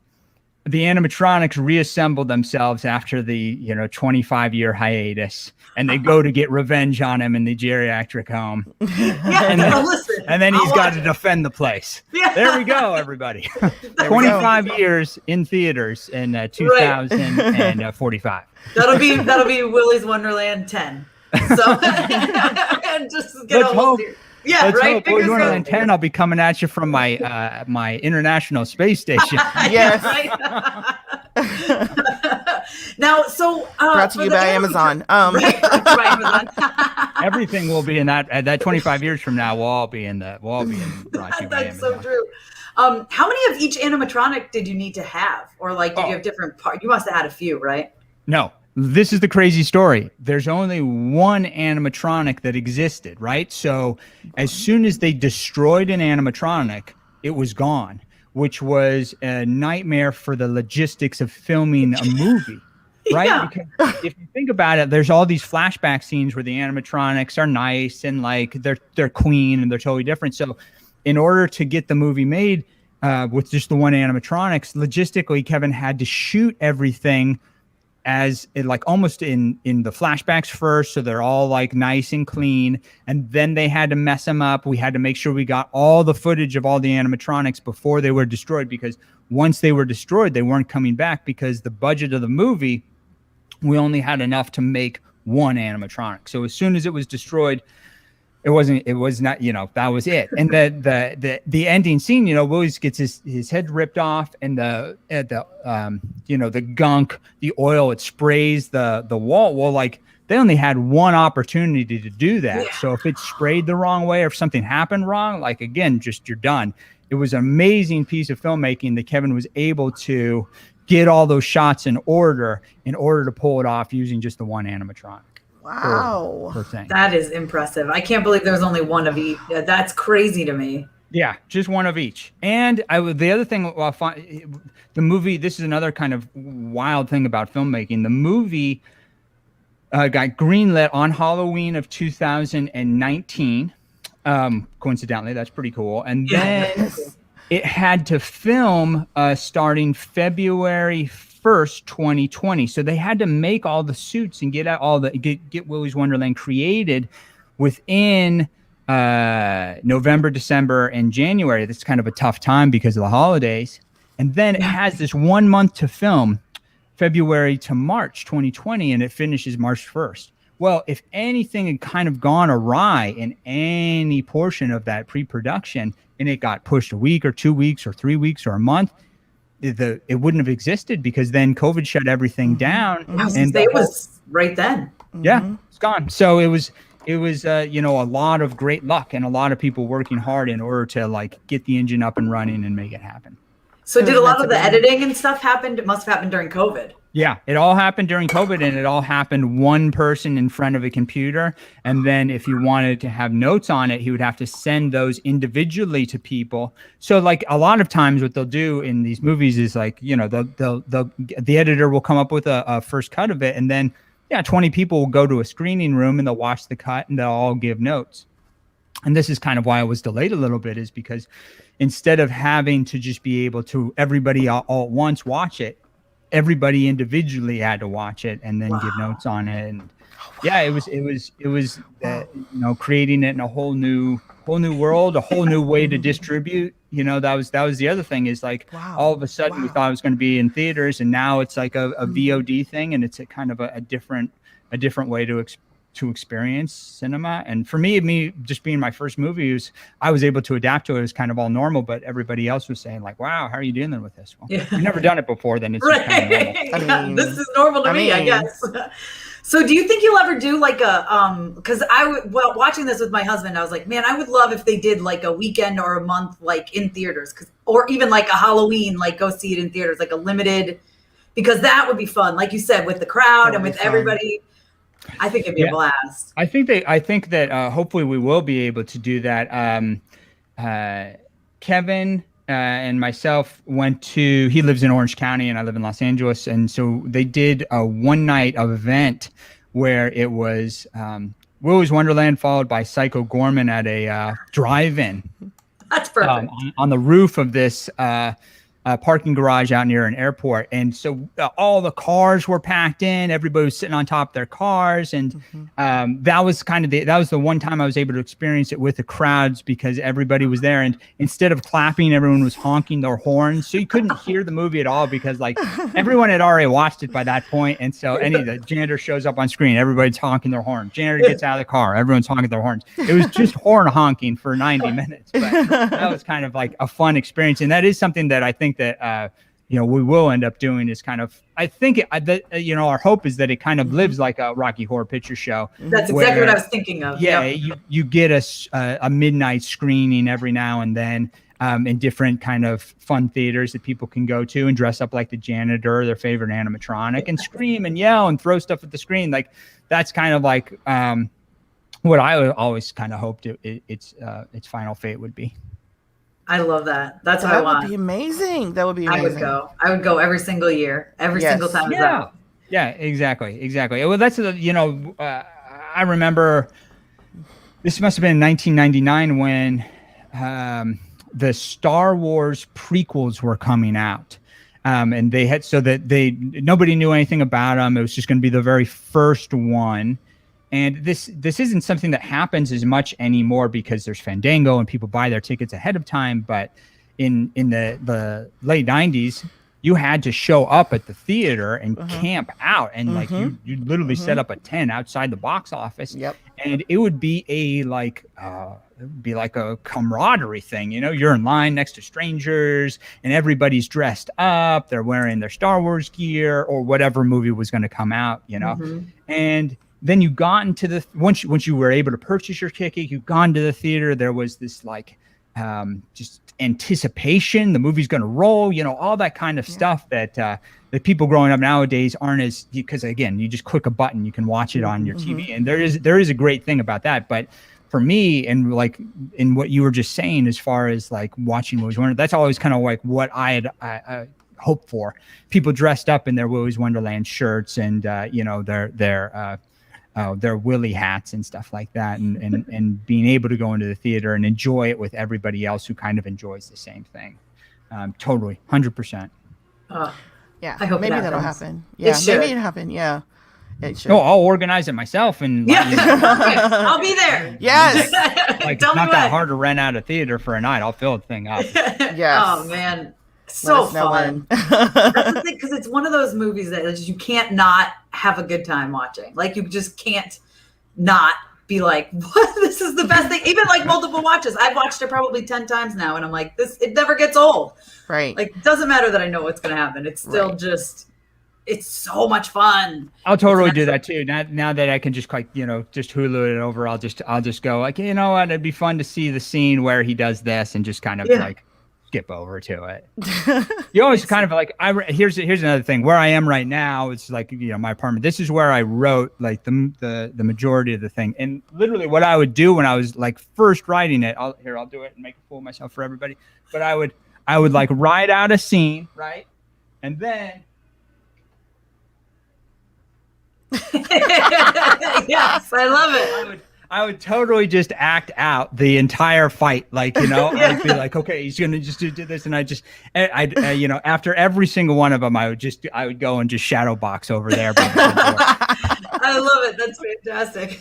S4: the animatronics reassemble themselves after the, 25-year hiatus, and they go to get revenge on him in the geriatric home. And then he's got to defend the place. Yeah. There we go, everybody. 25 years in theaters in 2045.
S1: That'll be Willy's Wonderland 10. So just get a whole series. Yeah,
S4: let's
S1: right.
S4: Hope Willy's Wonderland 10. I'll be coming at you from my my International Space Station.
S2: Yes.
S1: Now, so
S2: brought to you by Amazon.
S1: Right, by Amazon.
S4: Everything will be in that 25 years from now. We'll all be in brought to you by
S1: That's
S4: Amazon.
S1: so true. How many of each animatronic did you need to have? Or like, did you have different parts? You must have had a few, right?
S4: No, this is the crazy story. There's only one animatronic that existed, right? So as soon as they destroyed an animatronic, it was gone, which was a nightmare for the logistics of filming a movie. Right?
S1: Yeah.
S4: Because if you think about it, there's all these flashback scenes where the animatronics are nice and like they're clean and they're totally different. So in order to get the movie made with just the one animatronics, logistically, Kevin had to shoot everything as like almost in the flashbacks first. So they're all like nice and clean. And then they had to mess them up. We had to make sure we got all the footage of all the animatronics before they were destroyed, because once they were destroyed, they weren't coming back, because the budget of the movie, we only had enough to make one animatronic. So as soon as it was destroyed, it was not, that was it. And the ending scene, Willy gets his head ripped off, and the gunk, the oil, it sprays the wall. Well, like they only had one opportunity to do that. Yeah. So if it sprayed the wrong way or if something happened wrong, like again, just you're done. It was an amazing piece of filmmaking that Kevin was able to get all those shots in order to pull it off using just the one animatronic.
S2: Wow.
S4: Per thing.
S1: That is impressive. I can't believe there's only one of each. That's crazy to me.
S4: Yeah, just one of each. And the other thing, the movie, this is another kind of wild thing about filmmaking. The movie got greenlit on Halloween of 2019. Coincidentally, that's pretty cool. And then it had to film starting February 1st, 2020. So they had to make all the suits and get Willy's Wonderland created within November, December, and January. That's kind of a tough time because of the holidays. And then it has this 1 month to film, February to March 2020, and it finishes March 1st. Well, if anything had kind of gone awry in any portion of that pre-production, and it got pushed a week or 2 weeks or 3 weeks or a month, it wouldn't have existed, because then COVID shut everything down.
S1: And it was right then.
S4: Yeah, it's gone. So it was a lot of great luck and a lot of people working hard in order to like get the engine up and running and make it happen.
S1: So did a lot of the editing and stuff happen? It must have happened during COVID.
S4: Yeah, it all happened during COVID, and it all happened one person in front of a computer. And then if you wanted to have notes on it, he would have to send those individually to people. So like a lot of times what they'll do in these movies is like, the editor will come up with a first cut of it. And then, 20 people will go to a screening room and they'll watch the cut and they'll all give notes. And this is kind of why it was delayed a little bit, is because instead of having to just be able to everybody all at once watch it, everybody individually had to watch it and then give notes on it. And it was creating it in a whole new world, a whole new way to distribute. That was the other thing, is like all of a sudden we thought it was going to be in theaters, and now it's like a VOD thing, and it's a kind of a different way to experience cinema. And for me just being my first movie, I was able to adapt to it. It was kind of all normal, but everybody else was saying like, wow, how are you dealing with this? Well, you've never done it before, then it's just kind of normal.
S1: This is normal to me, I guess. So do you think you'll ever do like because watching this with my husband, I was like, man, I would love if they did like a weekend or a month, like in theaters, or even like a Halloween, like go see it in theaters, like a limited, because that would be fun. Like you said, with the crowd and with everybody. I think it'd be a blast. I think that hopefully we will be able to do that. Kevin and myself he lives in Orange County and I live in Los Angeles. And so they did a one night of event where it was Willy's Wonderland followed by Psycho Gorman at a drive-in. That's perfect.
S4: On the roof of this parking garage out near an airport. And so all the cars were packed in, everybody was sitting on top of their cars. And that was the one time I was able to experience it with the crowds, because everybody was there. And instead of clapping, everyone was honking their horns. So you couldn't hear the movie at all, because like everyone had already watched it by that point. And so the janitor shows up on screen, everybody's honking their horn. Janitor gets out of the car, everyone's honking their horns. It was just horn honking for 90 minutes. But that was kind of like a fun experience. And that is something that I think that we will end up doing, is kind of, I think our hope is that it kind of lives like a Rocky Horror Picture Show.
S1: That's exactly what I was thinking of.
S4: Yeah, you get a midnight screening every now and then, in different kind of fun theaters that people can go to and dress up like the janitor, their favorite animatronic, and scream and yell and throw stuff at the screen. Like that's kind of like what I always kind of hoped its final fate would be.
S1: I love that. That's what I want.
S2: That would be amazing. That would be amazing.
S1: I would go every single year, every single time it's out.
S4: Yeah, exactly. Well, that's I remember this must have been 1999 when the Star Wars prequels were coming out. And they had, nobody knew anything about them. It was just going to be the very first one. And this isn't something that happens as much anymore because there's Fandango and people buy their tickets ahead of time. But in the late 90s, you had to show up at the theater and camp out. And like you literally set up a tent outside the box office.
S2: Yep.
S4: And it would be like a camaraderie thing. You're in line next to strangers and everybody's dressed up. They're wearing their Star Wars gear or whatever movie was going to come out, and then you got into once you were able to purchase your ticket, you've gone to the theater. There was this like just anticipation. The movie's going to roll, all that kind of stuff that people growing up nowadays aren't as, because again, you just click a button, you can watch it on your TV. And there is a great thing about that. But for me, and like in what you were just saying, as far as like watching Willy's Wonderland, that's always kind of like what I had hoped for. People dressed up in their Willy's Wonderland shirts and their Willy hats and stuff like that, and being able to go into the theater and enjoy it with everybody else who kind of enjoys the same thing. Totally, 100%.
S2: Yeah,
S1: I hope
S2: maybe that'll happen. Yeah, maybe it happen. Yeah, it should.
S4: No, I'll organize it myself and
S1: I'll be there.
S2: Yes,
S4: like it's not that hard to rent out a theater for a night. I'll fill the thing up.
S2: Yes.
S1: Oh man. So fun. That's the thing, because it's one of those movies that you can't not have a good time watching. Like you just can't not be like, what? This is the best thing. Even like multiple watches. I've watched it probably 10 times now, and I'm like, it never gets old.
S2: Right.
S1: Like it doesn't matter that I know what's gonna happen. It's still just, it's so much fun.
S4: I'll totally do that too. Now that I can just like, just Hulu it over, I'll just go like, you know what, it'd be fun to see the scene where he does this and just kind of like skip over to it. You always kind of like, here's another thing where I am right now. It's like, my apartment. This is where I wrote like the majority of the thing. And literally what I would do when I was like first writing it, I'll do it and make a fool of myself for everybody. But I would like write out a scene, right? And then
S1: yes, I love it.
S4: I would totally just act out the entire fight. Like, I'd be like, okay, he's going to just do this. And after every single one of them, I would go and just shadow box over there.
S1: I love it. That's fantastic.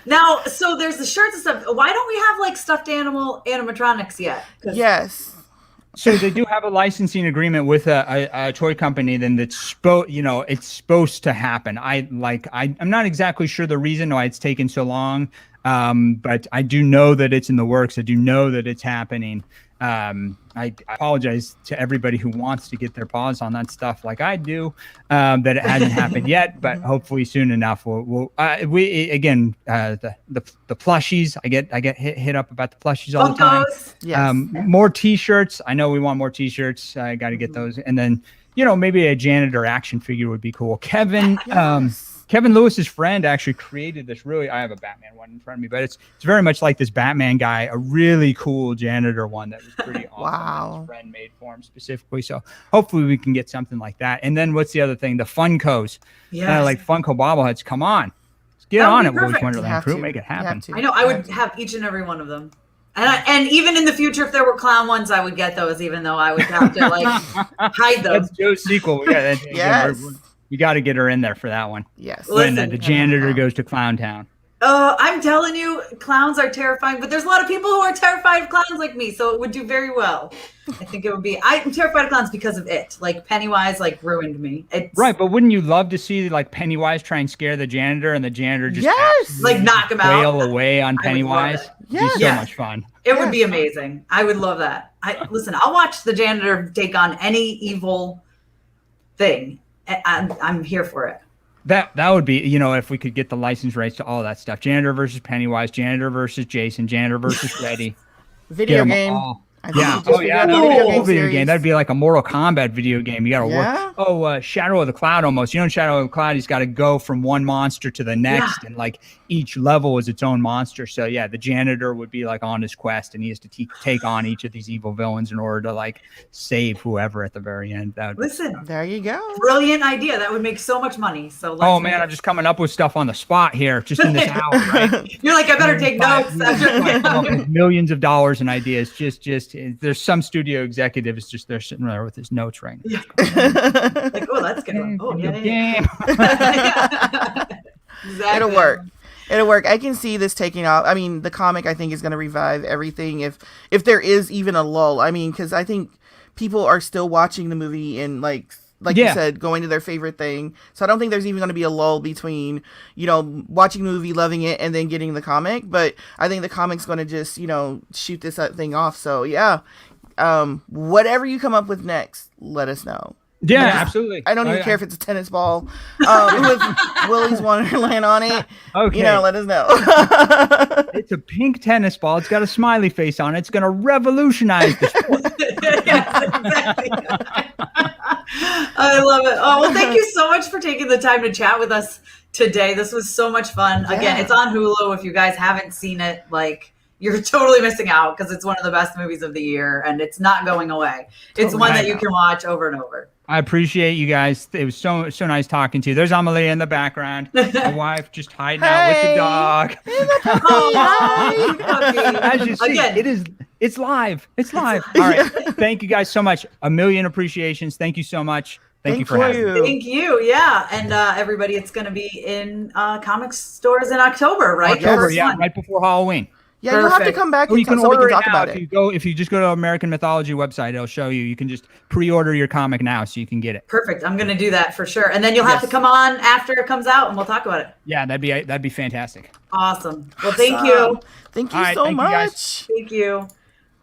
S1: Now, so there's the shirts and stuff. Why don't we have like stuffed animatronics yet?
S2: Yes.
S4: So they do have a licensing agreement with a toy company. Then it's supposed to happen. I'm not exactly sure the reason why it's taken so long, but I do know that it's in the works. I do know that it's happening. I apologize to everybody who wants to get their paws on that stuff like I do, that it hasn't happened yet, but hopefully soon enough the plushies, I get hit up about the plushies all the time.
S2: Yes.
S4: More t-shirts. I know we want more t-shirts. I got to get those. And then, maybe a janitor action figure would be cool. Kevin Lewis's friend actually created this I have a Batman one in front of me, but it's very much like this Batman guy, a really cool janitor one that was pretty awesome.
S2: Wow.
S4: His friend made for him specifically. So hopefully we can get something like that. And then what's the other thing? The Funkos.
S1: Yeah.
S4: Like Funko bobbleheads. Come on. Let's get on it, Willy's Wonderland crew. Make it happen.
S1: I know. I would have each and every one of them. And even in the future, if there were clown ones, I would get those, even though I would have to like hide them.
S4: That's Joe's sequel. Yeah.
S2: Yes.
S4: We got to get her in there for that one.
S2: Yes.
S4: When the janitor goes to Clown Town.
S1: I'm telling you, clowns are terrifying, but there's a lot of people who are terrified of clowns like me, so it would do very well. I think it would be. I'm terrified of clowns because of it. Like Pennywise, ruined me. Right,
S4: but wouldn't you love to see like Pennywise try and scare the janitor, and the janitor just
S1: knock him out,
S4: wail away on Pennywise?
S2: Yes.
S4: It'd be so much fun.
S1: It would be amazing. I would love that. I'll watch the janitor take on any evil thing. I'm here for it.
S4: That would be, if we could get the license rights to all that stuff. Janitor versus Pennywise, janitor versus Jason, janitor versus Freddy.
S2: Video game.
S4: Yeah. Oh, yeah. Video game. That'd be like a Mortal Kombat video game. You got to work. Oh, Shadow of the Cloud almost. You know, in Shadow of the Cloud, he's got to go from one monster to the next. And like each level is its own monster. So, yeah, the janitor would be like on his quest and he has to take on each of these evil villains in order to like save whoever at the very end.
S1: Listen,
S2: there you go.
S1: Brilliant idea. That would make so much money. So
S4: man, I'm just coming up with stuff on the spot here, just in this hour, right?
S1: You're like, I better take notes.
S4: Millions of dollars in ideas. Just there's some studio executives just they're sitting there with his notes right now.
S1: Like, oh, that's good. Oh, yeah. Exactly.
S2: It'll work. It'll work. I can see this taking off. I mean, the comic I think is going to revive everything if there is even a lull. I mean, because I think people are still watching the movie and like you said, going to their favorite thing. So I don't think there's even going to be a lull between, watching the movie, loving it, and then getting the comic. But I think the comic's going to just, shoot this thing off. So yeah, whatever you come up with next, let us know.
S4: Yeah, absolutely.
S2: I don't even care if it's a tennis ball with Willy's Wonderland on it.
S4: Okay.
S2: Let us know.
S4: It's a pink tennis ball. It's got a smiley face on it. It's going to revolutionize the sport.
S1: Yes, exactly. I love it. Oh, well, thank you so much for taking the time to chat with us today. This was so much fun. Yeah. Again, it's on Hulu. If you guys haven't seen it, you're totally missing out because it's one of the best movies of the year and it's not going away. It's one that you can watch over and over.
S4: I appreciate you guys. It was so nice talking to you. There's Amelie in the background. My wife just hiding out with the dog. As you see, again, it's live. It's live. All right. Thank you guys so much. A million appreciations. Thank you so much. Thank you for having me.
S1: Thank you. Yeah. And everybody, it's going to be in comic stores in October, right?
S4: October, right before Halloween.
S2: Yeah, Perfect. You'll have to come back and so we can talk about it.
S4: If you just go to American Mythology website, it'll show you. You can just pre-order your comic now so you can get it.
S1: Perfect. I'm going to do that for sure. And then you'll have to come on after it comes out and we'll talk about it.
S4: Yeah, that'd be fantastic.
S1: Awesome. Well, thank you.
S2: Thank you so much.
S1: Thank you.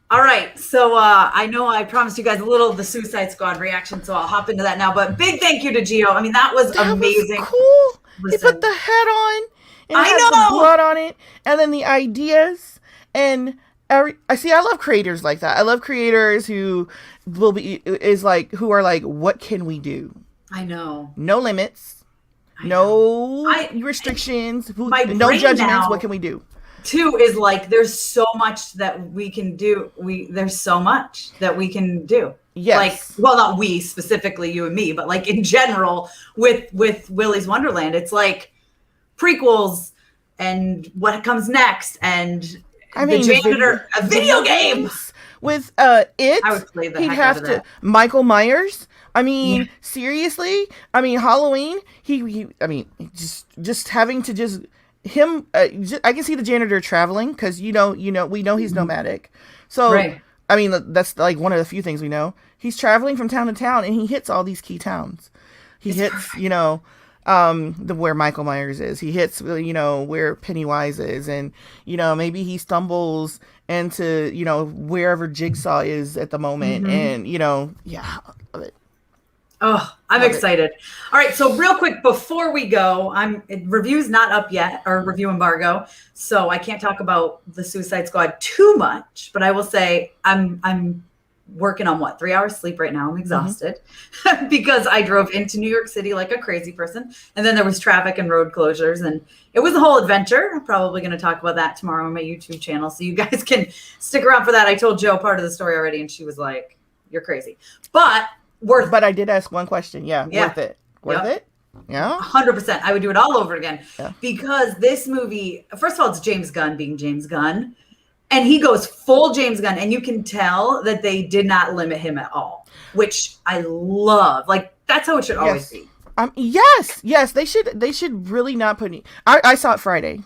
S1: All right. So I know I promised you guys a little of the Suicide Squad reaction, so I'll hop into that now. But big thank you to Gio. I mean, that was amazing.
S2: Was cool. Listen. He put the head on. And it has the blood on it. And then the ideas. And I love creators like that. I love creators who who are like, what can we do?
S1: I know.
S2: No limits, no restrictions, no judgments. What can we do?
S1: Two is like, there's so much that we can do. There's so much that we can do.
S2: Yes.
S1: Not we specifically, you and me, but like in general with Willy's Wonderland, it's like prequels and what comes next and the janitor, a video game
S2: with
S1: I would play the
S2: he'd
S1: heck
S2: have
S1: out of
S2: to
S1: that.
S2: Michael Myers. I mean, seriously. I mean, Halloween. He I mean, just having to just him. I can see the janitor traveling because we know he's nomadic. So
S1: right.
S2: I mean, that's like one of the few things we know. He's traveling from town to town and he hits all these key towns. He hits where Michael Myers is. He hits, where Pennywise is. And, maybe he stumbles into, wherever Jigsaw is at the moment. And, love it.
S1: Oh, I'm excited. All right. So real quick, before we go, review's not up yet, or review embargo. So I can't talk about the Suicide Squad too much, but I will say I'm working on 3 hours sleep right now. I'm exhausted because I drove into New York City like a crazy person. And then there was traffic and road closures and it was a whole adventure. I'm probably going to talk about that tomorrow on my YouTube channel. So you guys can stick around for that. I told Joe part of the story already and she was like, you're crazy, but worth it.
S2: But I did ask one question. Yeah. Worth it. Worth it. Yeah.
S1: 100%. I would do it all over again because this movie, first of all, it's James Gunn being James Gunn. And he goes full James Gunn, and you can tell that they did not limit him at all, which I love. Like, that's how it should always be.
S2: Yes. They should really not put any. I saw it Friday.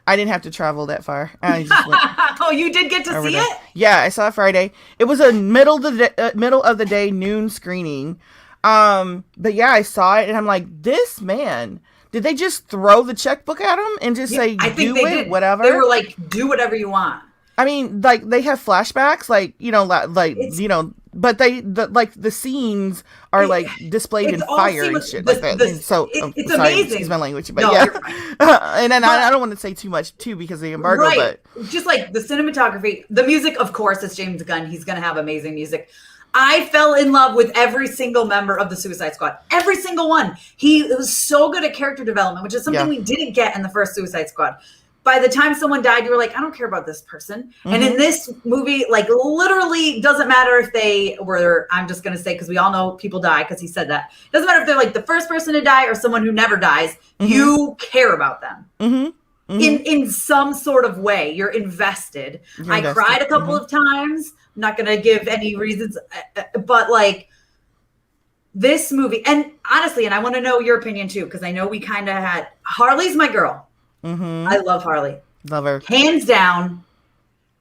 S2: I didn't have to travel that far. I just went
S1: oh, you did get to see it?
S2: Yeah, I saw it Friday. It was a middle of the day noon screening. But yeah, I saw it, and I'm like, this man. Did they just throw the checkbook at him and just say, do it, whatever?
S1: They were like, do whatever you want.
S2: I mean, like, they have flashbacks, but the scenes are like displayed in fire and shit like that. It's sorry,
S1: amazing.
S2: Excuse my language, but and then I don't want to say too much too because of the embargo, but
S1: just like the cinematography, the music, of course, it's James Gunn. He's going to have amazing music. I fell in love with every single member of the Suicide Squad. Every single one. He was so good at character development, which is something we didn't get in the first Suicide Squad. By the time someone died, you were like, I don't care about this person. And in this movie, like literally doesn't matter if they were, I'm just going to say, because we all know people die because he said that. Doesn't matter if they're like the first person to die or someone who never dies. You care about them. In some sort of way. You're invested. I cried a couple of times. I'm not going to give any reasons, but like this movie, and honestly, and I want to know your opinion too, because I know we kind of had, Harley's my girl. I love Harley.
S2: Love her.
S1: Hands down,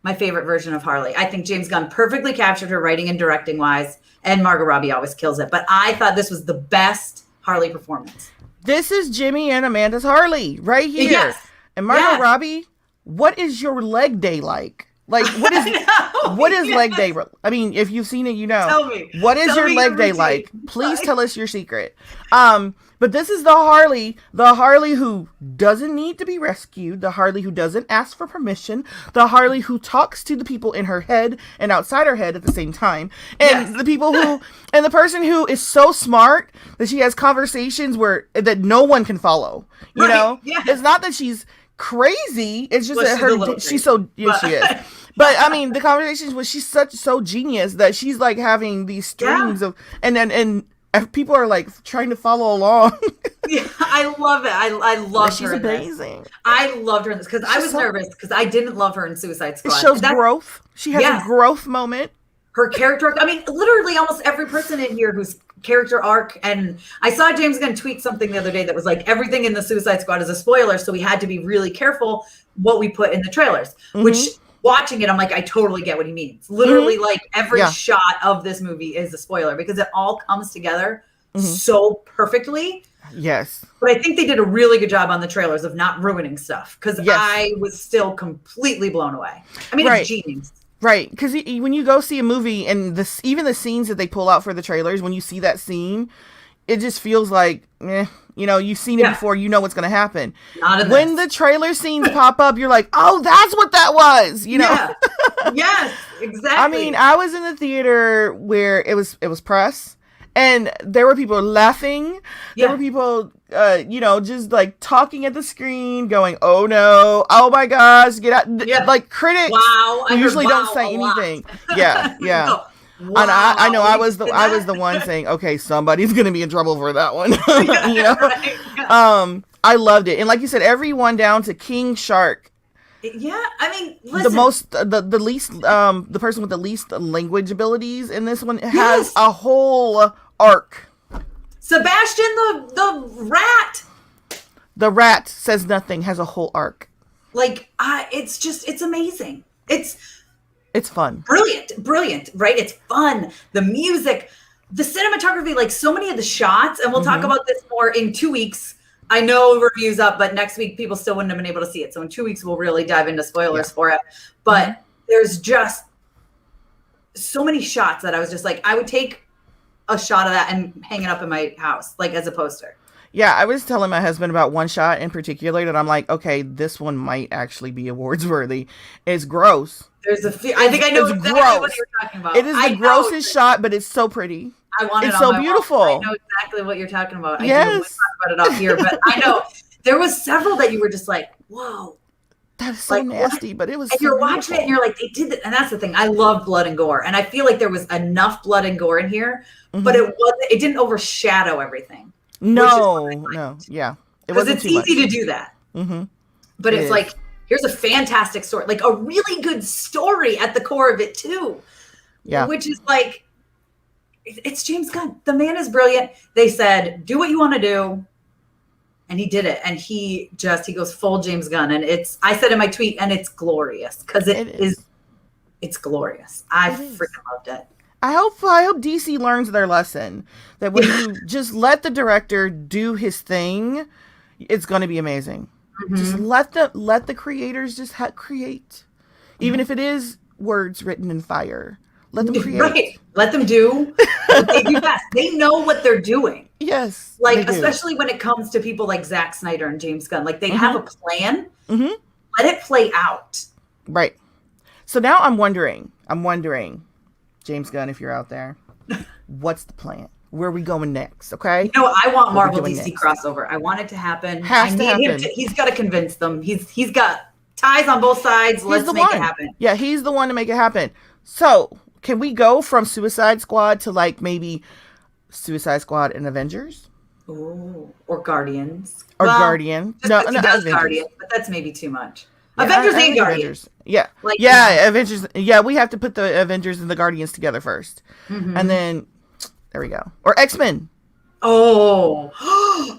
S1: my favorite version of Harley. I think James Gunn perfectly captured her writing and directing wise, and Margot Robbie always kills it. But I thought this was the best Harley performance.
S2: This is Jimmy and Amanda's Harley right here.
S1: Yes.
S2: And Margot Robbie, what is your leg day like? Like, what is leg day? I mean, if you've seen it, you know.
S1: Tell me.
S2: What is your leg day like? Please tell us your secret. But this is the Harley who doesn't need to be rescued, the Harley who doesn't ask for permission, the Harley who talks to the people in her head and outside her head at the same time, and the people who, and the person who is so smart that she has conversations that no one can follow. You know, it's not that she's crazy. It's just that she's so she is. But I mean, the conversations was she's so genius that she's like having these strings of and people are like trying to follow along.
S1: I love it. I love her.
S2: She's amazing.
S1: I loved her in this because I was nervous because I didn't love her in Suicide Squad.
S2: It shows growth. She has a growth moment.
S1: Her character arc. I mean, literally almost every person in here whose character arc, and I saw James Gunn tweet something the other day that was like, everything in the Suicide Squad is a spoiler, so we had to be really careful what we put in the trailers, which watching it, I'm like, I totally get what he means. Literally, like every shot of this movie is a spoiler because it all comes together so perfectly.
S2: Yes.
S1: But I think they did a really good job on the trailers of not ruining stuff because I was still completely blown away. I mean, it's genius.
S2: Right, because when you go see a movie and even the scenes that they pull out for the trailers, when you see that scene, it just feels like, you know, you've seen it before, you know what's going to happen. When the trailer scenes pop up, you're like, oh, that's what that was, you know? Yeah.
S1: Yes, exactly.
S2: I mean, I was in the theater where it was press, and there were people laughing. There were people, you know, just like talking at the screen, going, "Oh no! Oh my gosh! Get out!" Like critics who usually don't say anything. Yeah.
S1: Wow.
S2: And I know I was the one saying, "Okay, somebody's gonna be in trouble for that one." You know. I loved it, and like you said, everyone down to King Shark.
S1: Yeah, I mean, listen.
S2: The least, the person with the least language abilities in this one has a whole arc.
S1: Sebastian the rat.
S2: The rat says nothing, has a whole arc.
S1: Like, it's amazing.
S2: It's fun.
S1: Brilliant, right? It's fun. The music, the cinematography, like so many of the shots, and we'll talk about this more in 2 weeks. I know review's up, but next week people still wouldn't have been able to see it. So in 2 weeks, we'll really dive into spoilers for it. But there's just so many shots that I was just like, I would take a shot of that and hang it up in my house, like as a poster.
S2: Yeah, I was telling my husband about one shot in particular that I'm like, okay, this one might actually be awards worthy. It's gross.
S1: There's I think I know exactly what you're talking about.
S2: It is the grossest shot, but it's so pretty.
S1: I want it.
S2: It's so beautiful.
S1: Wall. I know exactly what you're talking about. I do talk about it up here, but I know there was several that you were just like, whoa.
S2: That's so nasty, but it was.
S1: And you're watching it and you're like, they did it. And that's the thing. I love blood and gore. And I feel like there was enough blood and gore in here, but it didn't overshadow everything.
S2: No. Yeah.
S1: Because it's easy to do that. But it's like, here's a fantastic story, like a really good story at the core of it too. Yeah. Which is like, it's James Gunn. The man is brilliant. They said, do what you want to do. And he did it. And he goes full James Gunn. And I said in my tweet, and it's glorious because it's glorious. I freaking loved it.
S2: I hope DC learns their lesson that when you just let the director do his thing, it's going to be amazing. Just let the creators just create, even if it is words written in fire. Let them create.
S1: Right. Let them do what they do best. They know what they're doing.
S2: Yes.
S1: Like, especially when it comes to people like Zack Snyder and James Gunn. Like, they have a plan.
S2: Mm-hmm.
S1: Let it play out.
S2: Right. So now I'm wondering, James Gunn, if you're out there, what's the plan? Where are we going next? Okay.
S1: No, I want Marvel DC crossover. I want it to happen.
S2: Has to happen.
S1: He's got to convince them. He's got ties on both sides. Let's make it happen.
S2: Yeah, he's the one to make it happen. So can we go from Suicide Squad to like maybe Suicide Squad and Avengers?
S1: Ooh, or Guardians.
S2: Or Guardians. No,
S1: Guardians, but that's maybe too much. Yeah, Avengers and Guardians.
S2: Yeah. Like, yeah, Avengers. Yeah, we have to put the Avengers and the Guardians together first. Mm-hmm. And then, there we go. Or X-Men.
S1: Oh.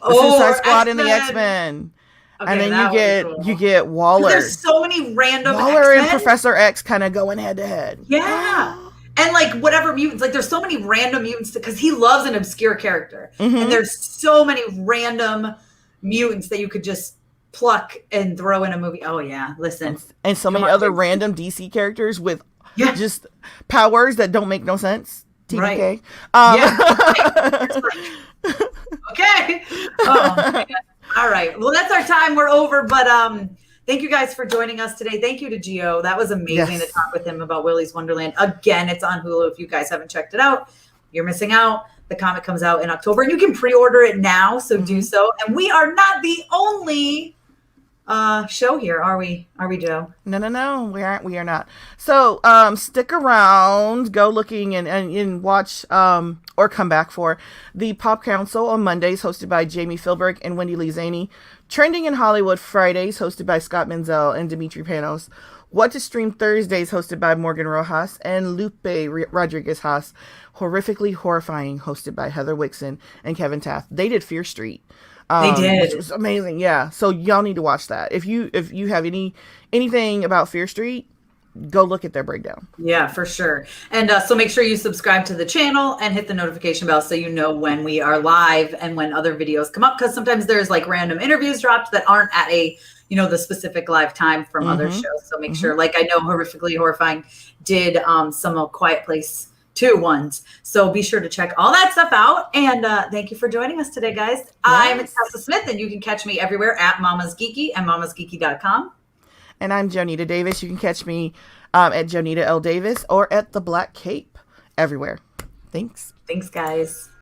S2: The Suicide Squad and the X-Men. Okay, and then you get Waller.
S1: There's so many random
S2: Waller
S1: X-Men.
S2: And Professor X kind of going head to head.
S1: Yeah. And like whatever mutants, like there's so many random mutants because he loves an obscure character. Mm-hmm. And there's so many random mutants that you could just pluck and throw in a movie. Oh yeah, listen.
S2: And so many other random DC characters with just powers that don't make no sense. TDK.
S1: Right. Okay. Oh my God. All right. Well, that's our time. We're over, but thank you guys for joining us today. Thank you to Gio. That was amazing to talk with him about Willy's Wonderland. Again, it's on Hulu. If you guys haven't checked it out, you're missing out. The comic comes out in October, and you can pre-order it now, so do so. And we are not the only show here, are we, Joe?
S2: No, we are not. So stick around, go looking and watch or come back for the Pop Council on Mondays, hosted by Jamie Philbrick and Wendy Lee Zaney. Trending in Hollywood Fridays, hosted by Scott Menzel and Dimitri Panos. What to Stream Thursdays, hosted by Morgan Rojas and Lupe Rodriguez Haas. Horrifically Horrifying, hosted by Heather Wixon and Kevin Taft. They did Fear Street.
S1: They did.
S2: Which was amazing. Yeah. So y'all need to watch that. If you have anything about Fear Street, go look at their breakdown.
S1: Yeah, for sure. And so make sure you subscribe to the channel and hit the notification bell so you know when we are live and when other videos come up. Because sometimes there's like random interviews dropped that aren't at the specific live time from other shows. So make sure, like I know Horrifically Horrifying did some Quiet Place 2 ones. So be sure to check all that stuff out. And thank you for joining us today, guys. Yes. I'm Tessa Smith, and you can catch me everywhere at Mama's Geeky and mamasgeeky.com.
S2: And I'm Jonita Davis. You can catch me at Jonita L. Davis or at The Black Cape everywhere. Thanks.
S1: Thanks, guys.